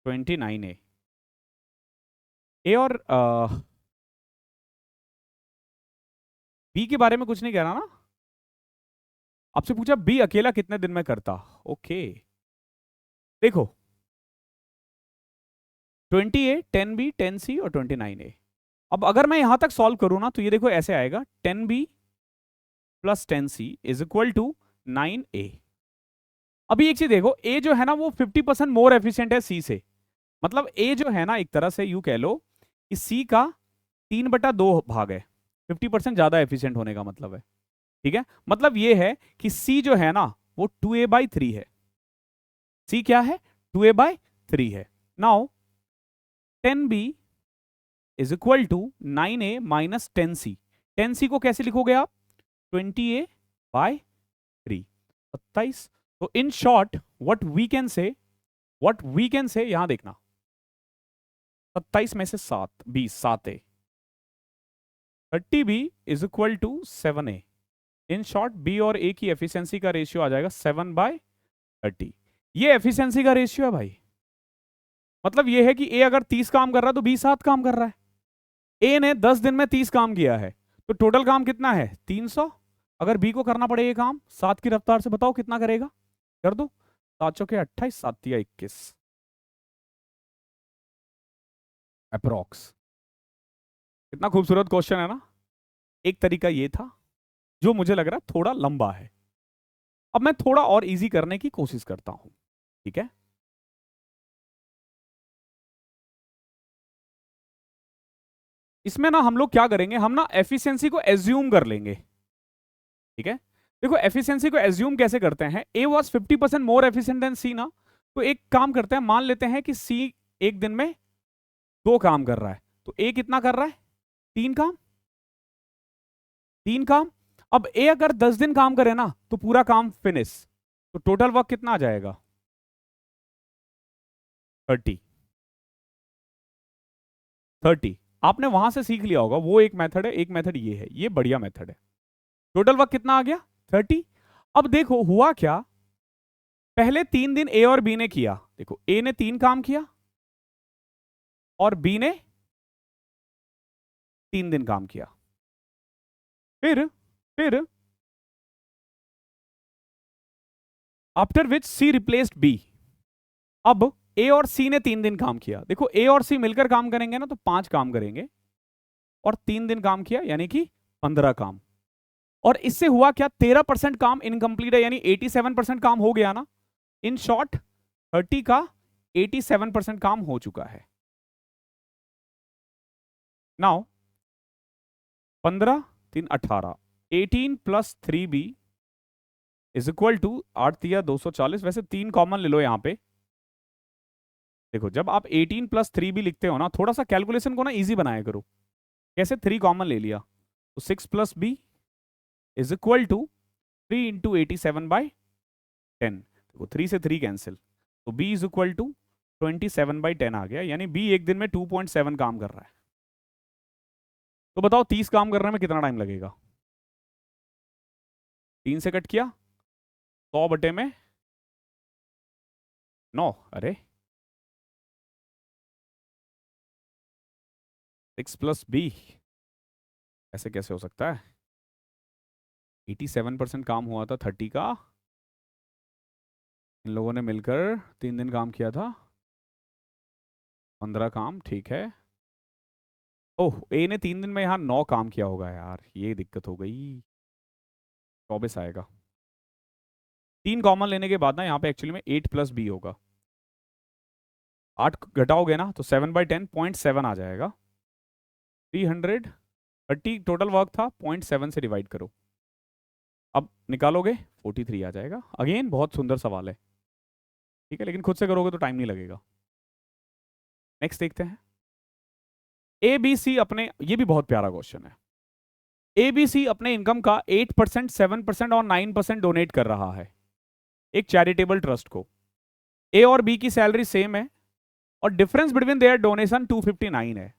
29a। A और बी के बारे में कुछ नहीं कह रहा ना, आपसे पूछा बी अकेला कितने दिन में करता। ओके देखो 20a 10b 10c और 29a। अब अगर मैं यहां तक सॉल्व करूं ना तो ये देखो ऐसे आएगा 10b plus 10c is equal to 9a। अभी एक चीज देखो, ए जो है ना वो 50% मोर एफिशिएंट है सी से। मतलब ए जो है ना एक तरह से यूं कह लो कि सी का 3/2 भाग है। 50% ज्यादा एफिशिएंट होने का मतलब है, ठीक है। मतलब ये है कि सी जो है ना वो 2a/3 है। सी क्या है? 2a/3 है। Now 10b is equal to 9a minus 10c। 10c को कैसे लिखोगे आप? 20a/3, 27। तो in short what we can say यहां देखना 27 में से 7 20 7a 30b is equal to 7a। In short B और ए की एफिशिएंसी का रेशियो आ जाएगा 7/30। ये एफिशिएंसी का रेशियो है भाई। मतलब ये है कि ए अगर 30 काम कर रहा है तो बी 7 काम कर रहा है। ए ने 10 दिन में 30 काम किया है तो टोटल काम कितना है? 300। अगर बी को करना पड़े ये काम 7 की रफ्तार से, बताओ कितना करेगा? कर दो, 7 चौके 28, 7 तिया 21 अप्रोक्स। कितना खूबसूरत क्वेश्चन है ना। एक तरीका ये था जो मुझे लग रहा है थोड़ा लंबा है। अब मैं थोड़ा और इजी करने की कोशिश करता हूं, ठीक है। इसमें ना हम लोग क्या करेंगे, हम ना एफिशिएंसी को एज्यूम कर लेंगे, ठीक है। देखो एफिशिएंसी को एज्यूम कैसे करते हैं, A was 50% more efficient than C ना। तो एक काम करते हैं, मान लेते हैं कि सी एक दिन में 2 काम कर रहा है, तो ए कितना कर रहा है? 3 काम। 3 काम। अब ए अगर 10 दिन काम करे ना तो पूरा काम फिनिश, तो टोटल वर्क कितना आ जाएगा? 30। 30 आपने वहां से सीख लिया होगा, वो एक मेथड है, एक मेथड ये है, ये बढ़िया मेथड है। टोटल वर्क कितना आ गया? 30। अब देखो हुआ क्या, पहले 3 दिन ए और बी ने किया। देखो ए ने 3 काम किया और बी ने 3 दिन काम किया। फिर after which C replaced B. अब ए और सी ने 3 दिन काम किया। देखो ए और सी मिलकर काम करेंगे ना तो 5 काम करेंगे, और 3 दिन काम किया यानी कि 15 काम। और इससे हुआ क्या, 13% काम इनकम्प्लीट है, यानी 87% काम हो गया ना। इन शॉर्ट 30 का 87% काम हो चुका है। Now 15 3 18, 18 plus 3b is equal to 8 तिया 240। वैसे 3 कॉमन ले लो यहां पे। देखो जब आप 18 प्लस 3b लिखते हो ना, थोड़ा सा कैलकुलेशन को ना इजी बनाया करो। कैसे? 3 कॉमन ले लिया तो 6 plus B is equal to 3 into 87/10। देखो 3 से 3 कैंसिल, तो b इज इक्वल टू 27/10 आ गया, यानी b एक दिन में 2.7 काम कर रहा है। तो बताओ 30 काम करने में कितना टाइम लगेगा? 3 से कट किया 100 बटे में 9। अरे 6 प्लस बी, ऐसे कैसे हो सकता है? 87% काम हुआ था 30 का, इन लोगों ने मिलकर 3 दिन काम किया था, 15 काम, ठीक है। ओह ए ने 3 दिन में यहाँ 9 काम किया होगा यार, ये दिक्कत हो गई। 24 आएगा। 3 कॉमन लेने के बाद ना यहाँ पे एक्चुअली में 8 प्लस बी होगा। 8 घटाओगे ना तो 7/10 0.7 आ जाएगा। 330 टोटल वर्क था, 0.7 से डिवाइड करो, अब निकालोगे 43 आ जाएगा। अगेन बहुत सुंदर सवाल है, ठीक है, लेकिन खुद से करोगे तो टाइम नहीं लगेगा। नेक्स्ट देखते हैं। ए बी सी अपने, ये भी बहुत प्यारा क्वेश्चन है। ए बी सी अपने इनकम का 8%, 7% और 9% डोनेट कर रहा है एक चैरिटेबल ट्रस्ट को। ए और बी की सैलरी सेम है और डिफरेंस बिटवीन देयर डोनेशन 259 है।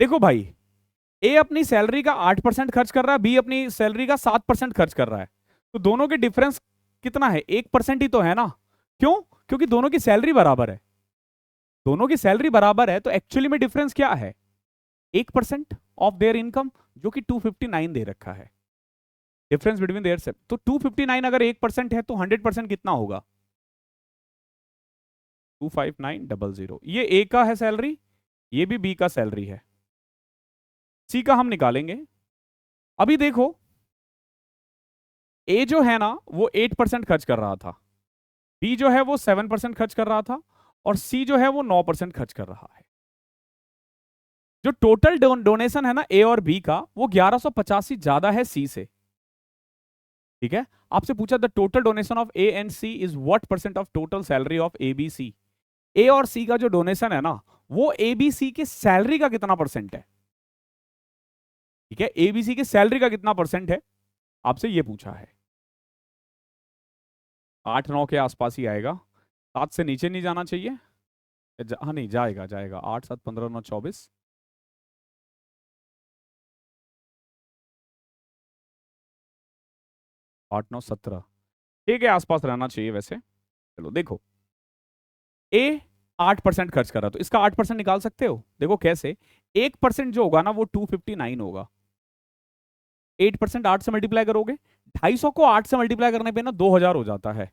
देखो भाई, ए अपनी सैलरी का 8% खर्च कर रहा है, बी अपनी सैलरी का 7% खर्च कर रहा है, तो दोनों के डिफरेंस कितना है? 1% ही तो है ना। क्यों? क्योंकि दोनों की सैलरी बराबर है। दोनों की सैलरी बराबर है तो एक्चुअली में डिफरेंस क्या है? 1% ऑफ देयर इनकम, जो कि 259 दे रखा है। डिफरेंस बिटवीन देयर से, तो 259 अगर 1% है तो 100% कितना होगा? 25900। ये ए का है सैलरी, ये भी बी का सैलरी है। सी का हम निकालेंगे। अभी देखो, ए जो है ना वो 8% खर्च कर रहा था, बी जो है वो 7% खर्च कर रहा था, और सी जो है वो 9% खर्च कर रहा है। जो टोटल डोनेशन है ना ए और बी का, वो 1185 ज्यादा है सी से। ठीक है, आपसे पूछा the total donation of A and C is what percent of total salary of A B C. A और सी का जो डोनेशन है ना, वो ए बी सी के सैलरी का कितना परसेंट है? ठीक है, ए बी सी के सैलरी का कितना परसेंट है, आपसे ये पूछा है। 8-9 के आसपास ही आएगा, 7 से नीचे नहीं जाना चाहिए। हाँ नहीं, जाएगा जाएगा, 8 7 15 9 24, 8 9 17, 6 के आसपास रहना चाहिए वैसे। चलो देखो, ए 8% खर्च कर रहा, तो इसका 8% निकाल सकते हो। देखो कैसे, 1% जो होगा ना वो 259 होगा। 8% 8 से मल्टीप्लाई करोगे, 250 को 8 से मल्टीप्लाई करने पे ना 2000 हो जाता है,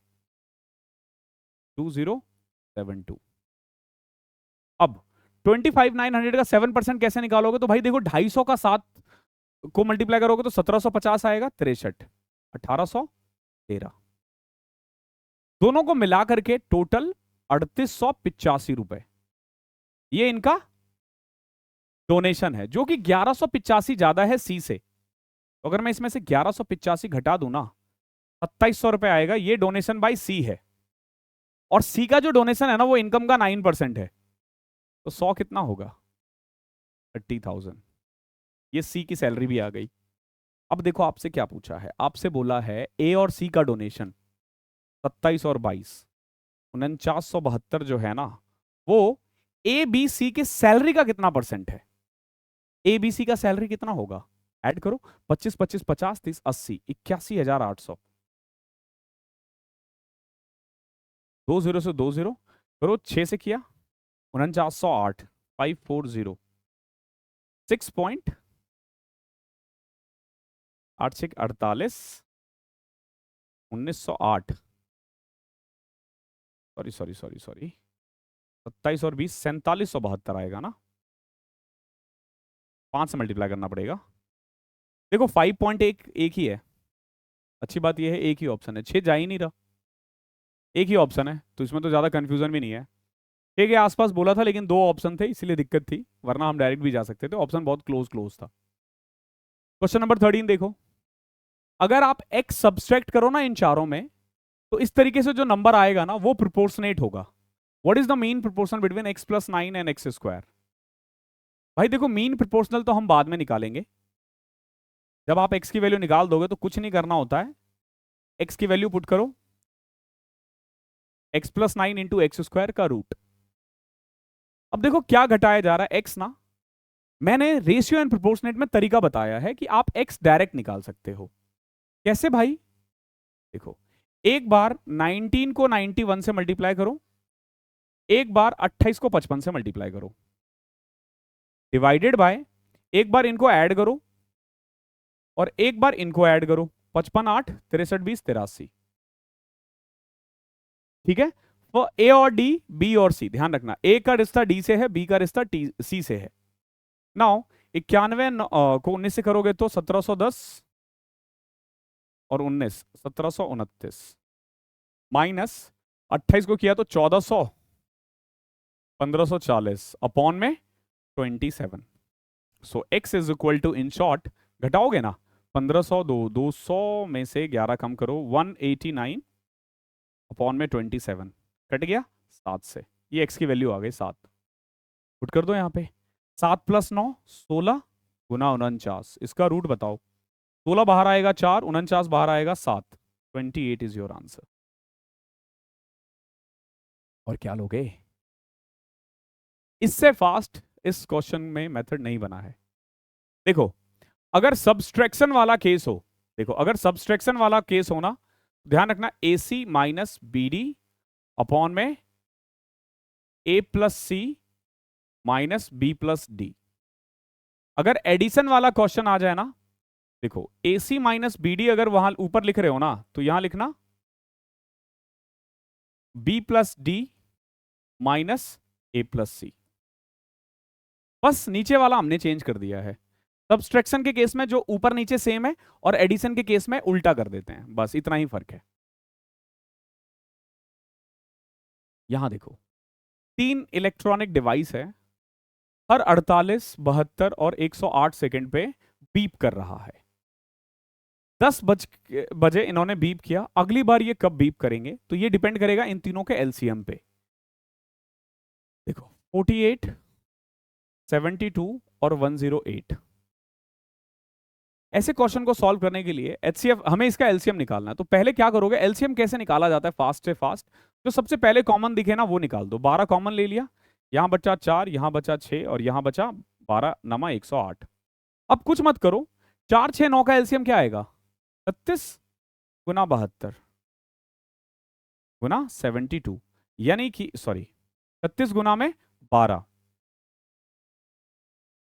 2072। अब 25,900 का 7% कैसे निकालोगे? तो भाई देखो, 250 का 7 को मल्टीप्लाई करोगे तो 1750 आएगा, 63, 1813। दोनों को मिला करके टोटल 3885 रुपए, ये इनका डोनेशन है, जो कि 1185 ज्यादा है सी से। तो अगर मैं इसमें से 1185 घटा दूं ना, 2700 रुपए आएगा। ये डोनेशन बाय सी है, और सी का जो डोनेशन है ना वो इनकम का 9% है, तो 100 कितना होगा? 30,000। ये सी की सैलरी भी आ गई। अब देखो आपसे क्या पूछा है, आपसे बोला है ए और सी का डोनेशन 27 और 22, 4972 जो है ना, वो ए बी सी के सैलरी का कितना परसेंट है? ए बी सी का सैलरी कितना होगा? ऐड करो, 25 25 50 30 80, 81,800। 20 से 20 करो, 6 से किया 4908, 540, 6.86 48, 1908, सॉरी सॉरी सॉरी सॉरी, 27 और 20 4772 आएगा ना। 5 से मल्टीप्लाई करना पड़ेगा। देखो 5.1 एक ही है, अच्छी बात यह है एक ही ऑप्शन है, 6 जा ही नहीं रहा, एक ही ऑप्शन है, तो इसमें तो ज्यादा कंफ्यूजन भी नहीं है। 6 के आसपास बोला था लेकिन 2 ऑप्शन थे इसलिए दिक्कत थी, वरना हम डायरेक्ट भी जा सकते थे, ऑप्शन बहुत क्लोज क्लोज था। क्वेश्चन नंबर 13 देखो, अगर आप x सब्सट्रैक्ट करो ना इन चारों में, तो इस तरीके से जो नंबर आएगा ना वो प्रोपोर्शनेट होगा। What is the mean proportion between x plus 9 and x square? भाई देखो, मीन प्रोपोर्शनल तो हम बाद में निकालेंगे, जब आप x की वैल्यू निकाल दोगे तो कुछ नहीं करना होता है, x की वैल्यू पुट करो, x plus 9 into x square का रूट। अब देखो क्या घटाया जा रहा है, x ना, मैंने रेशियो एंड प्रोपोर्शनेट में तरीका बताया है कि आप x डायरेक्ट निकाल सकते हो। कैसे भाई? देखो, एक बार 19 को 91 से मल्टीप्लाई करो, एक बार 28 को 55 से मल्टीप्लाई करो, डिवाइडेड बाय, एक बार इनको ऐड करो और एक बार इनको ऐड करो, 55 8 63 20 83। ठीक है, तो ए और डी, बी और सी, ध्यान रखना ए का रिश्ता डी से है, बी का रिश्ता सी से है। नाउ 91 को 19 से करोगे तो 1710 और 19 1729, माइनस 28 को किया तो 1400 1540 अपॉन में 27। So x is equal to, in short घटाओगे ना, 1502, 200 में से 11 कम करो, 189 अपॉन में 27 कट गया 7 से। ये x की वैल्यू आ गई 7। पुट कर दो यहाँ पे, 7 + 9 16 गुना 49, इसका रूट बताओ। 16 बाहर आएगा 4, 49 बाहर आएगा 7, 28 इज योर आंसर। और क्या लोगे, इससे फास्ट इस क्वेश्चन में मेथड नहीं बना है। देखो अगर सब्सट्रैक्शन वाला केस हो, देखो अगर सब्सट्रैक्शन वाला केस हो ना, ध्यान रखना AC माइनस BD अपॉन में A plus C minus B plus D। अगर एडिशन वाला क्वेश्चन आ जाए ना, देखो AC माइनस BD अगर वहां ऊपर लिख रहे हो ना, तो यहां लिखना B plus D minus A plus C। बस नीचे वाला हमने चेंज कर दिया है। सब्सट्रैक्शन के केस में जो ऊपर नीचे सेम है, और एडिशन के केस में उल्टा कर देते हैं, बस इतना ही फर्क है। यहां देखो 3 इलेक्ट्रॉनिक डिवाइस है, हर 48, 72 और 108 सेकंड पे बीप कर रहा है। 10 बजे इन्होंने बीप किया, अगली बार ये कब बीप करेंगे, तो ये डिपेंड करेगा इन तीनों के एलसीएम पे। देखो 48, 72 और 108। ऐसे क्वेश्चन को सॉल्व करने के लिए एचसीएफ हमें इसका एलसीएम निकालना है। तो पहले क्या करोगे, एलसीएम कैसे निकाला जाता है फास्ट से फास्ट, जो सबसे पहले कॉमन दिखे ना वो निकाल दो। 12 कॉमन ले लिया, यहां बचा 4, यहां बचा 6 और यहां बचा 12 नमा 108। अब कुछ मत करो, 4 6 9 का एलसीएम क्या आएगा, 36 गुना 72 गुना 72, यानी कि सॉरी 36 गुना में 12।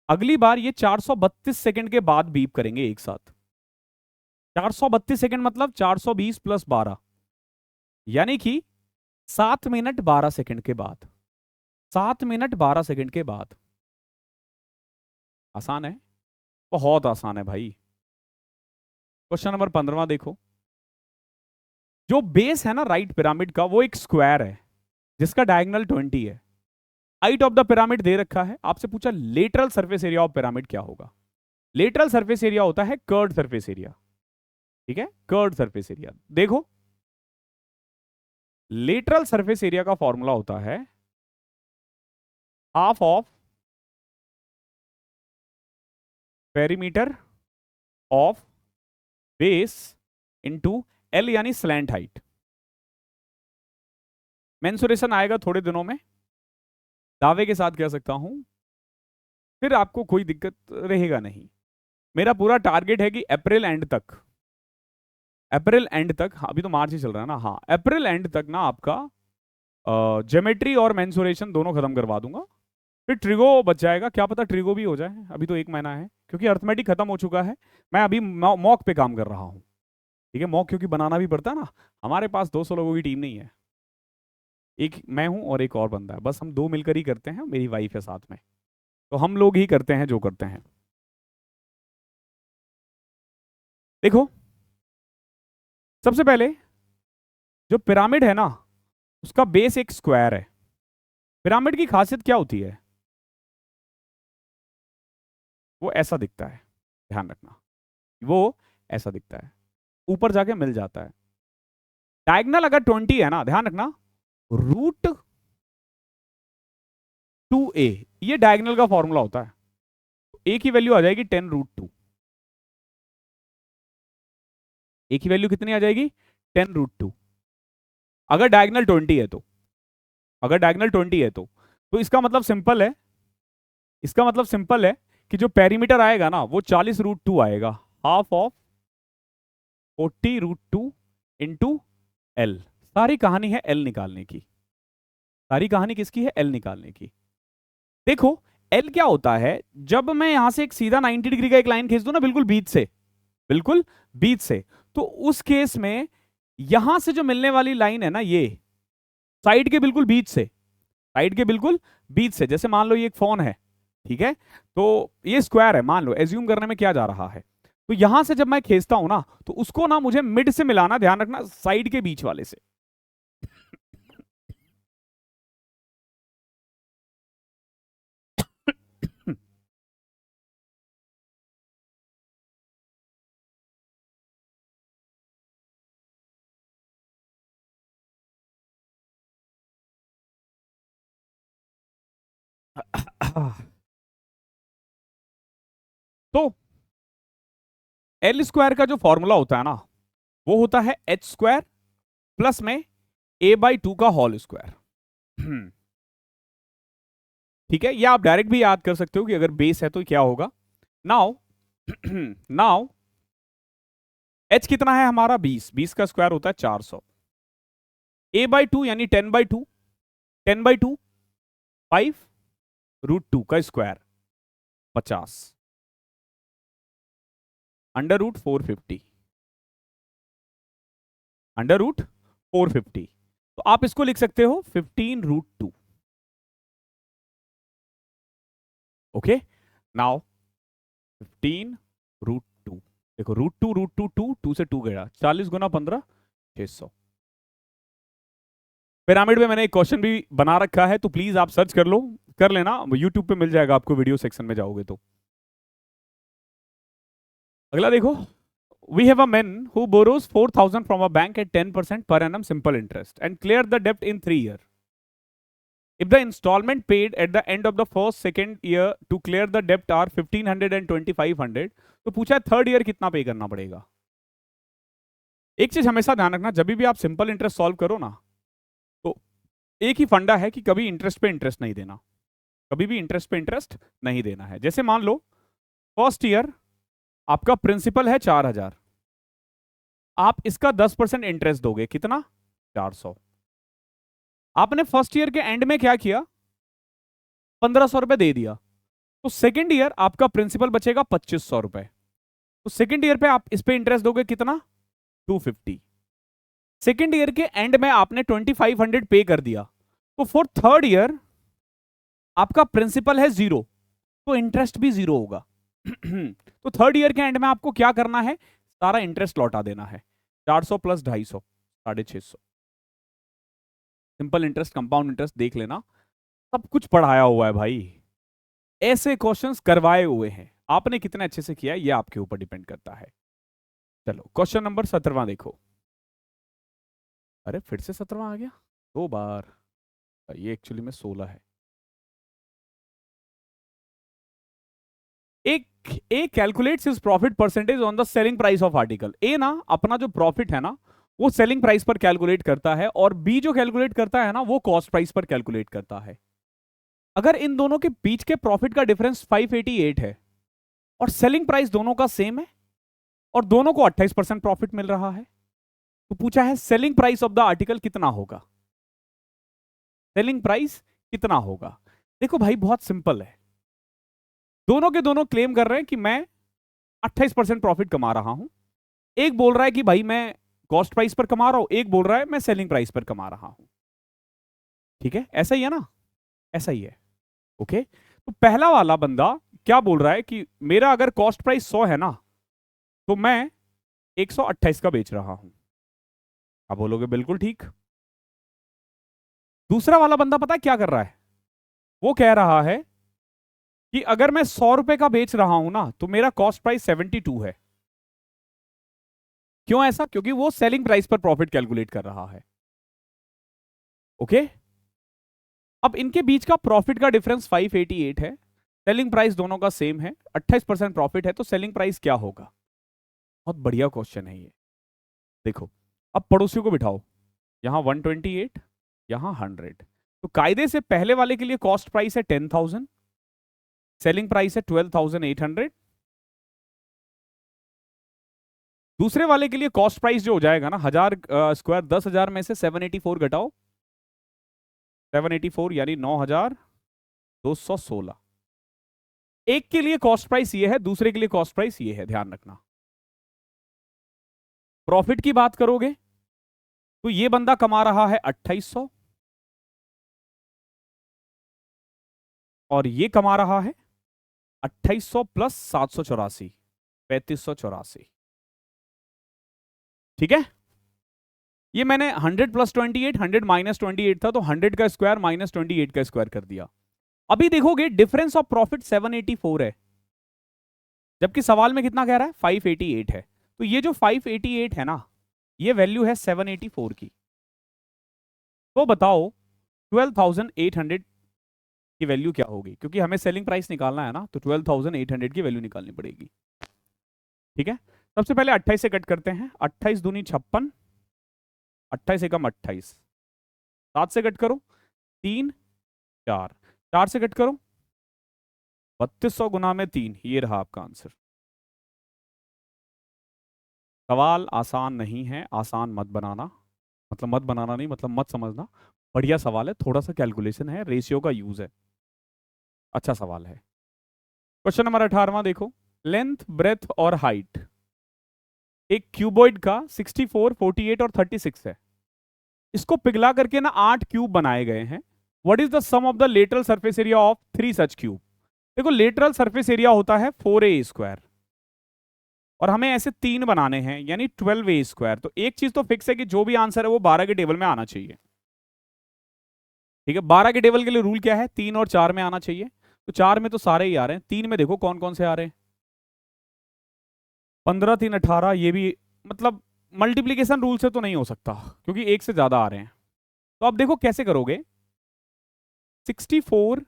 अगली बार ये 432 सेकंड के बाद बीप करेंगे एक साथ। 432 सेकंड मतलब 420 + 12, यानी कि 7 मिनट 12 सेकंड के बाद। 7 मिनट 12 सेकंड के बाद। आसान है, बहुत आसान है भाई। क्वेश्चन नंबर 15 देखो, जो बेस है ना राइट पिरामिड का, वो एक स्क्वायर है जिसका डायगोनल 20 है। हाइट ऑफ द पिरामिड दे रखा है, आपसे पूछा lateral surface area of pyramid क्या होगा। लेटरल सरफेस एरिया होता है कर्ड सरफेस एरिया, ठीक है, कर्ड सरफेस एरिया। देखो लेटरल सरफेस एरिया का फॉर्मूला होता है half of perimeter of base into L, यानी स्लैंट हाइट। मेंसुरेशन आएगा थोड़े दिनों में, दावे के साथ कह सकता हूं, फिर आपको कोई दिक्कत रहेगा नहीं। मेरा पूरा टारगेट है कि अप्रैल एंड तक, अप्रैल एंड तक, अभी तो मार्च ही चल रहा है ना, हाँ अप्रैल एंड तक ना आपका ज्योमेट्री और मेंसुरेशन दोनों खत्म करवा दूंगा। फिर ट्रिगो बच जाएगा, क्या पता ट्रिगो भी हो जाए, अभी तो 1 महीना है, क्योंकि अर्थमेटिक खत्म हो चुका है। मैं अभी मॉक पे काम कर रहा हूँ, ठीक है, मॉक क्योंकि बनाना भी पड़ता है ना। हमारे पास 200 लोगों की टीम नहीं है, एक मैं हूं और एक और बंदा है, बस हम 2 मिलकर ही करते हैं, मेरी वाइफ है साथ में, तो हम लोग ही करते हैं जो करते हैं। देखो सबसे पहले जो पिरामिड है ना, उसका बेस एक स्क्वायर है। पिरामिड की खासियत क्या होती है, वो ऐसा दिखता है, ध्यान रखना, वो ऐसा दिखता है, ऊपर जाके मिल जाता है। डायगोनल अगर 20 है ना, ध्यान रखना, √2a, ये डायगोनल का फॉर्मूला होता है। a की वैल्यू आ जाएगी 10√2। a की वैल्यू कितनी आ जाएगी, 10√2, अगर डायगोनल 20 है तो। अगर डायगोनल 20 है तो इसका मतलब सिंपल है, इसका मतलब सिंपल है कि जो पेरीमीटर आएगा ना वो 40√2 आएगा, हाफ ऑफ 40√2 इंटू एल। सारी कहानी है एल निकालने की, सारी कहानी किसकी है, एल निकालने की। देखो एल क्या होता है, जब मैं यहां से एक सीधा 90 डिग्री का एक लाइन खींच दूं ना, बिल्कुल बीच से, बिल्कुल बीच से, तो उस केस में यहां से जो मिलने वाली लाइन है ना, ये साइड के बिल्कुल बीच से, साइड के बिल्कुल बीच से, जैसे मान लो ये एक फोन है, ठीक है, तो ये स्क्वायर है, मान लो, एज्यूम करने में क्या जा रहा है, तो यहां से जब मैं खींचता हूं ना, तो उसको ना मुझे मिड से मिलाना, ध्यान रखना, साइड के बीच वाले से। तो एल स्क्वायर का जो फॉर्मूला होता है ना, वो होता है एच स्क्वायर प्लस में a/2 का होल स्क्वायर। ठीक है, या आप डायरेक्ट भी याद कर सकते हो कि अगर बेस है तो क्या होगा। नाउ नाउ h कितना है हमारा 20, 20 का स्क्वायर होता है 400। a/2 यानी 10/2, 10/2 5√2 का स्क्वायर 50 √450, √450। तो आप इसको लिख सकते हो 15√2। ओके, नाउ 15√2, देखो √2 2 से 2 गया, 40 गुना 15 600। पिरामिड में मैंने एक क्वेश्चन भी बना रखा है, तो प्लीज आप सर्च कर लो, कर लेना, यूट्यूब पे मिल जाएगा आपको, वीडियो सेक्शन में जाओगे तो। अगला देखो, we have a man who borrows 4,000 from a bank at 10% per annum simple interest and clear the debt in 3 years. If the installment paid at the end of the first second year to clear the debt are 1,500 and 2,500, तो पूछा है third year कितना पे करना पड़ेगा। एक चीज हमेशा ध्यान रखना, जब भी आप सिंपल इंटरेस्ट सॉल्व करो ना, तो एक ही फंडा है कि कभी इंटरेस्ट पे इंटरेस्ट नहीं देना, कभी भी इंटरेस्ट पे इंटरेस्ट नहीं देना है। जैसे मान लो फर्स्ट ईयर आपका प्रिंसिपल है 4,000, आप इसका 10% इंटरेस्ट दोगे, कितना 400। आपने फर्स्ट ईयर के एंड में क्या किया, 1,500 रुपए दे दिया, तो सेकेंड ईयर आपका प्रिंसिपल बचेगा 2,500 रुपए। तो सेकेंड ईयर पे आप इस पे इंटरेस्ट दोगे कितना 250। सेकेंड ईयर के एंड में आपने 2,500 पे कर दिया, तो फॉर थर्ड ईयर आपका प्रिंसिपल है 0, तो इंटरेस्ट भी 0 होगा। तो थर्ड ईयर के एंड में आपको क्या करना है, सारा इंटरेस्ट लौटा देना है, 400 plus 250 650। Simple interest, compound interest देख लेना, सब कुछ पढ़ाया हुआ है भाई, ऐसे क्वेश्चंस करवाए हुए हैं, आपने कितने अच्छे से किया ये आपके ऊपर डिपेंड करता है। चलो क्वेश्चन नंबर 17 देखो। अरे फिर से 17 आ गया 2 बार, ये एक्चुअली में 16 है। A calculates his profit percentage on the selling price of article. A ना अपना जो प्रॉफिट है ना वो सेलिंग प्राइस पर कैलकुलेट करता है, और बी जो कैलकुलेट करता है ना वो कॉस्ट प्राइस पर कैलकुलेट करता है। अगर इन दोनों के बीच के प्रॉफिट का डिफरेंस 588 है और सेलिंग प्राइस दोनों का सेम है और दोनों को 28% प्रॉफिट मिल रहा है, तो पूछा है selling price of the article कितना होगा, सेलिंग प्राइस कितना होगा। देखो भाई बहुत सिंपल है, दोनों के दोनों क्लेम कर रहे हैं कि मैं 28% प्रॉफिट कमा रहा हूं। एक बोल रहा है कि भाई मैं कॉस्ट प्राइस पर कमा रहा हूं, एक बोल रहा है मैं सेलिंग प्राइस पर कमा रहा हूं। ठीक है, ऐसा ही है ना, ऐसा ही है। ओके, तो पहला वाला बंदा क्या बोल रहा है कि मेरा अगर कॉस्ट प्राइस 100 है ना, तो मैं 128 का बेच रहा हूं। आप बोलोगे बिल्कुल ठीक। दूसरा वाला बंदा पता है क्या कर रहा है, वो कह रहा है कि अगर मैं 100 रुपए का बेच रहा हूं ना, तो मेरा कॉस्ट प्राइस 72 है। क्यों ऐसा, क्योंकि वो सेलिंग प्राइस पर प्रॉफिट कैलकुलेट कर रहा है। ओके, अब इनके बीच का प्रॉफिट का डिफरेंस 588 है, सेलिंग प्राइस दोनों का सेम है, 28% प्रॉफिट है, तो सेलिंग प्राइस क्या होगा। बहुत बढ़िया क्वेश्चन है ये। देखो अब पड़ोसियों को बिठाओ, यहां 128, यहां 100, तो कायदे से पहले वाले के लिए कॉस्ट प्राइस है 10,000, सेलिंग प्राइस है 12,800। दूसरे वाले के लिए कॉस्ट प्राइस जो हो जाएगा ना 1000 स्क्वायर, 10,000 में से 784 घटाओ, 784 यानी 9,216। एक के लिए कॉस्ट प्राइस ये है, दूसरे के लिए कॉस्ट प्राइस ये है, ध्यान रखना। प्रॉफिट की बात करोगे तो ये बंदा कमा रहा है 2800 और ये कमा रहा है 2800 प्लस 784, 3584। ठीक है, ये मैंने 100 प्लस 28, 100 माइनस 28 था, तो 100 का स्क्वायर माइनस 28 का स्क्वायर कर दिया। अभी देखोगे डिफरेंस ऑफ प्रॉफिट 784 है, जबकि सवाल में कितना कह रहा है 588 है। तो ये जो 588 है ना, ये वैल्यू है 784 की। तो बताओ 12,800 की वैल्यू क्या होगी, क्योंकि हमें सेलिंग प्राइस निकालना है ना, तो 12,800 की वैल्यू निकालनी पड़ेगी। ठीक है, सबसे पहले 28 से कट करते हैं। 28 दूनी 56, 28 एकम 28, 7 से कट करो 3 4, 4 से कट करो 3200 गुना में 3, ये रहा आपका आंसर। सवाल आसान नहीं है, आसान मत बनाना, मतलब मत बनाना नहीं, मतलब मत समझना। बढ़िया सवाल है, थोड़ा सा कैलकुलेशन है, रेशियो का यूज है, अच्छा सवाल है। क्वेश्चन नंबर 18वां देखो, लेंथ ब्रेथ और हाइट एक क्यूबॉइड का 64, 48 और 36 है। इसको पिघला करके ना 8 क्यूब बनाए गए हैं। What is the sum of the lateral surface area of 3 such cube? देखो लेटरल सरफेस एरिया होता है 4a² और हमें ऐसे 3 बनाने हैं, यानी 12a²। तो एक चीज तो फिक्स है कि जो भी आंसर है वो 12 के टेबल में आना चाहिए। ठीक है, 12 के टेबल के लिए रूल क्या है, 3 और 4 में आना चाहिए। तो 4 में तो सारे ही आ रहे हैं, 3 में देखो कौन कौन से आ रहे हैं। 15 3 18, ये भी मतलब मल्टीप्लीकेशन रूल से तो नहीं हो सकता, क्योंकि एक से ज्यादा आ रहे हैं। तो अब देखो कैसे करोगे, 64,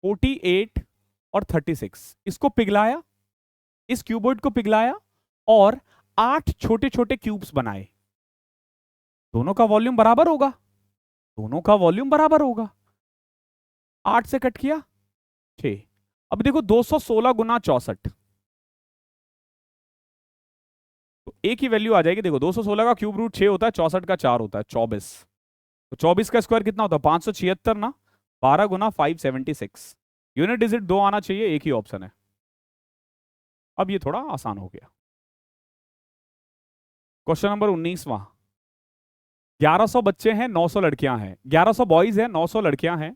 48 और 36 इसको पिघलाया, इस क्यूबॉइड को पिघलाया और 8 छोटे छोटे क्यूब्स बनाए। दोनों का वॉल्यूम बराबर होगा, दोनों का वॉल्यूम बराबर होगा। 8 से कट किया 6। अब देखो 216 गुना 64, तो एक ही वैल्यू आ जाएगी। देखो 216 का क्यूब रूट 6 होता है, 64 का 4 होता है, 24। तो 24 का स्क्वायर कितना होता है, 576 ना, 12 गुना 576। यूनिट डिजिट 2 आना चाहिए, एक ही ऑप्शन है। अब ये थोड़ा आसान हो गया। क्वेश्चन नंबर 19वां, 1100 बच्चे हैं, 900 लड़कियां हैं। 1100 बॉयज हैं, 900 लड़कियां हैं।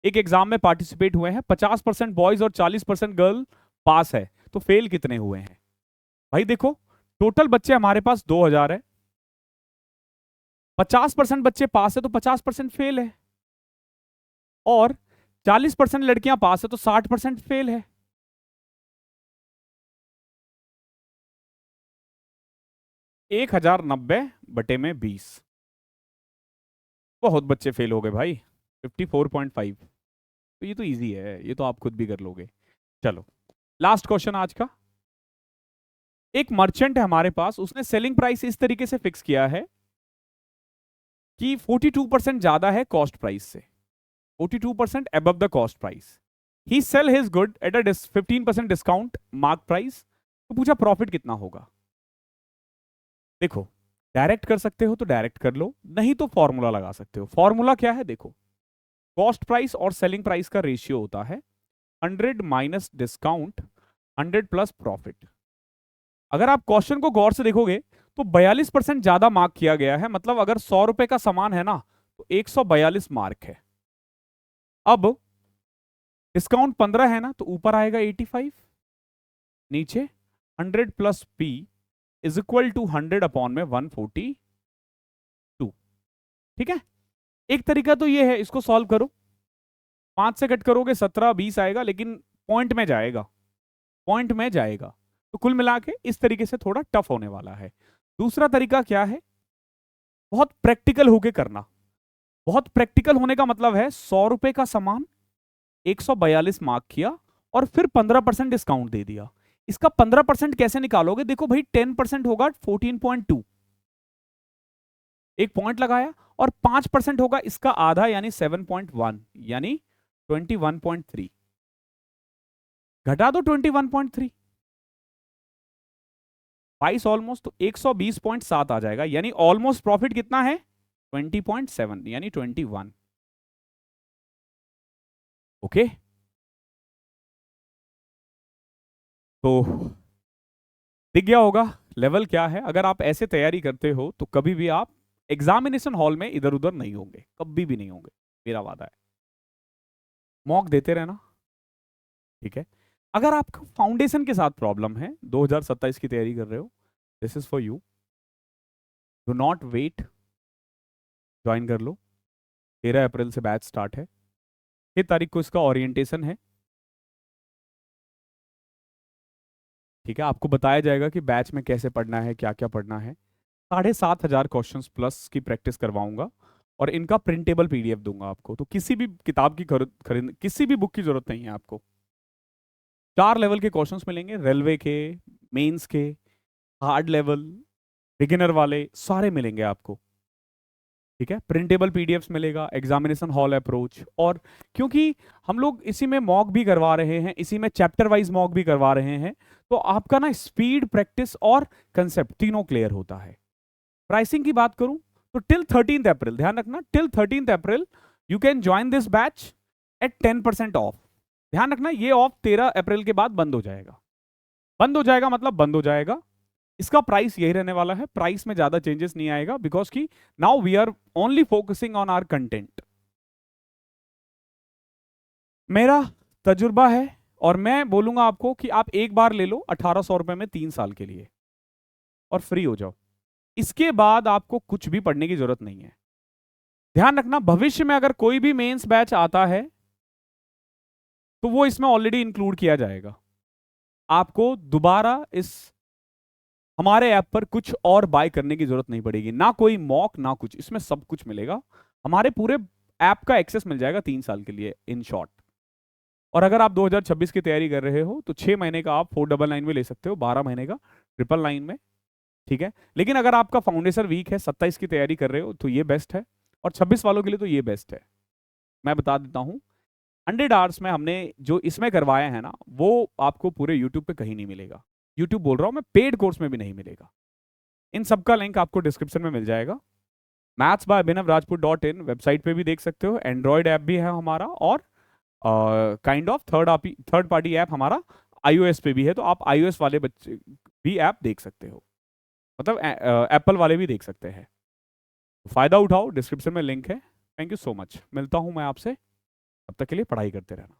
एक एग्जाम में पार्टिसिपेट हुए हैं, 50% बॉयज और 40% गर्ल पास है, तो फेल कितने हुए हैं? भाई देखो, टोटल बच्चे हमारे पास 2000 है, 50% बच्चे पास है तो 50% फेल है, और 40% लड़कियां पास है तो 60% फेल है। एक 1090/20, बहुत बच्चे फेल हो गए भाई, 54.5। तो ये तो इजी है, ये तो आप खुद भी कर लोगे। चलो लास्ट क्वेश्चन आज का। एक मर्चेंट है हमारे पास, उसने सेलिंग प्राइस इस तरीके से फिक्स किया है कि 42% ज्यादा है कॉस्ट प्राइस से, 42% above the cost price. He sell his good at a 15% discount mark price. तो पूछा प्रॉफिट कितना होगा। देखो डायरेक्ट कर सकते हो तो डायरेक्ट कर लो, नहीं तो फॉर्मूला लगा सकते हो। फॉर्मूला क्या है, देखो कॉस्ट प्राइस और सेलिंग प्राइस का रेशियो होता है 100 माइनस डिस्काउंट 100 प्लस प्रॉफिट। अगर आप क्वेश्चन को गौर से देखोगे तो 42% ज्यादा मार्क किया गया है, मतलब अगर 100 रुपए का सामान है ना तो 142 मार्क है। अब डिस्काउंट 15 है ना, तो ऊपर आएगा 85, नीचे 100 plus P is equal to 100 upon में 142। ठीक है, एक तरीका तो ये है, इसको सॉल्व करो। 5 से कट करोगे 17 20 आएगा, लेकिन पॉइंट में जाएगा, पॉइंट में जाएगा। तो कुल मिला के इस तरीके से थोड़ा टफ होने वाला है। दूसरा तरीका क्या है, बहुत प्रैक्टिकल होके करना। बहुत प्रैक्टिकल होने का मतलब है 100 रुपए का सामान 142 मार्क किया और फिर 15% डिस्काउंट दे दिया। इसका 15% कैसे निकालोगे, देखो भाई 10% होगा 14.2, एक पॉइंट लगाया, और 5% होगा इसका आधा यानी 7.1, यानी 21.3, घटा दो 21.3, 22 ऑलमोस्ट, तो 120.7 आ जाएगा, यानी ऑलमोस्ट प्रॉफिट कितना है 20.7, यानी 21। ओके, तो दिख गया होगा लेवल क्या है। अगर आप ऐसे तैयारी करते हो तो कभी भी आप एग्जामिनेशन हॉल में इधर उधर नहीं होंगे, कभी भी नहीं होंगे, मेरा वादा है। मॉक देते रहना, ठीक है। अगर आपका फाउंडेशन के साथ प्रॉब्लम है, 2027 की तैयारी कर रहे हो, this is for you. Do not wait, join कर लो। 13 अप्रैल से बैच स्टार्ट है, 6 तारीख को इसका ओरिएंटेशन है। ठीक है, आपको बताया जाएगा कि बैच में कैसे पढ़ना है, क्या क्या पढ़ना है। 7500 क्वेश्चंस प्लस की प्रैक्टिस करवाऊंगा, और इनका प्रिंटेबल पीडीएफ दूंगा आपको। तो किसी भी किताब की खरीद किसी भी बुक की जरूरत नहीं है आपको। 4 लेवल के क्वेश्चंस मिलेंगे, रेलवे के, मेंस के, हार्ड लेवल, बिगिनर वाले, सारे मिलेंगे आपको। ठीक है, प्रिंटेबल पीडीएफ्स मिलेगा, एग्जामिनेशन हॉल अप्रोच। और क्योंकि हम लोग इसी में मॉक भी करवा रहे हैं, इसी में चैप्टर वाइज मॉक भी करवा रहे हैं, तो आपका ना स्पीड, प्रैक्टिस और कंसेप्ट तीनों क्लियर होता है। प्राइसिंग की बात करूं तो टिल 13 अप्रैल, ध्यान रखना, till 13 April you can join this batch at 10% off. ध्यान रखना, ये ऑफ 13 अप्रैल के बाद बंद हो जाएगा। बंद हो जाएगा मतलब बंद हो जाएगा। इसका प्राइस यही रहने वाला है, प्राइस में ज्यादा चेंजेस नहीं आएगा, बिकॉज की now we are only focusing on our content. मेरा तजुर्बा है और मैं बोलूंगा आपको कि आप एक बार ले लो 1800 रुपए में 3 साल के लिए और फ्री हो जाओ। इसके बाद आपको कुछ भी पढ़ने की जरूरत नहीं है। ध्यान रखना, भविष्य में अगर कोई भी मेंस बैच आता है तो वो इसमें ऑलरेडी इंक्लूड किया जाएगा। आपको दोबारा इस हमारे ऐप पर कुछ और बाय करने की जरूरत नहीं पड़ेगी, ना कोई मॉक ना कुछ, इसमें सब कुछ मिलेगा। हमारे पूरे ऐप का एक्सेस मिल जाएगा 3 साल के लिए इन शॉर्ट। और अगर आप 2026 की तैयारी कर रहे हो तो 6 महीने का आप 499 में ले सकते हो, 12 महीने का 999 में। ठीक है, लेकिन अगर आपका फाउंडेशन वीक है, 27 की तैयारी कर रहे हो तो ये बेस्ट है, और 26 वालों के लिए तो ये बेस्ट है। मैं बता देता हूं, 100 आवर्स में हमने जो इसमें करवाया है ना, वो आपको पूरे यूट्यूब पे कहीं नहीं मिलेगा। यूट्यूब बोल रहा हूं मैं, पेड कोर्स में भी नहीं मिलेगा। इन सबका लिंक आपको डिस्क्रिप्शन में मिल जाएगा। mathsbyabhinavrajput.in वेबसाइट पे भी देख सकते हो, एंड्रॉयड ऐप भी है हमारा, और kind of third party app हमारा iOS पे भी है, तो आप iOS वाले बच्चे भी ऐप देख सकते हो, मतलब एप्पल वाले भी देख सकते हैं। फायदा उठाओ, डिस्क्रिप्शन में लिंक है। थैंक यू सो मच, मिलता हूं मैं आपसे, तब तक के लिए पढ़ाई करते रहना।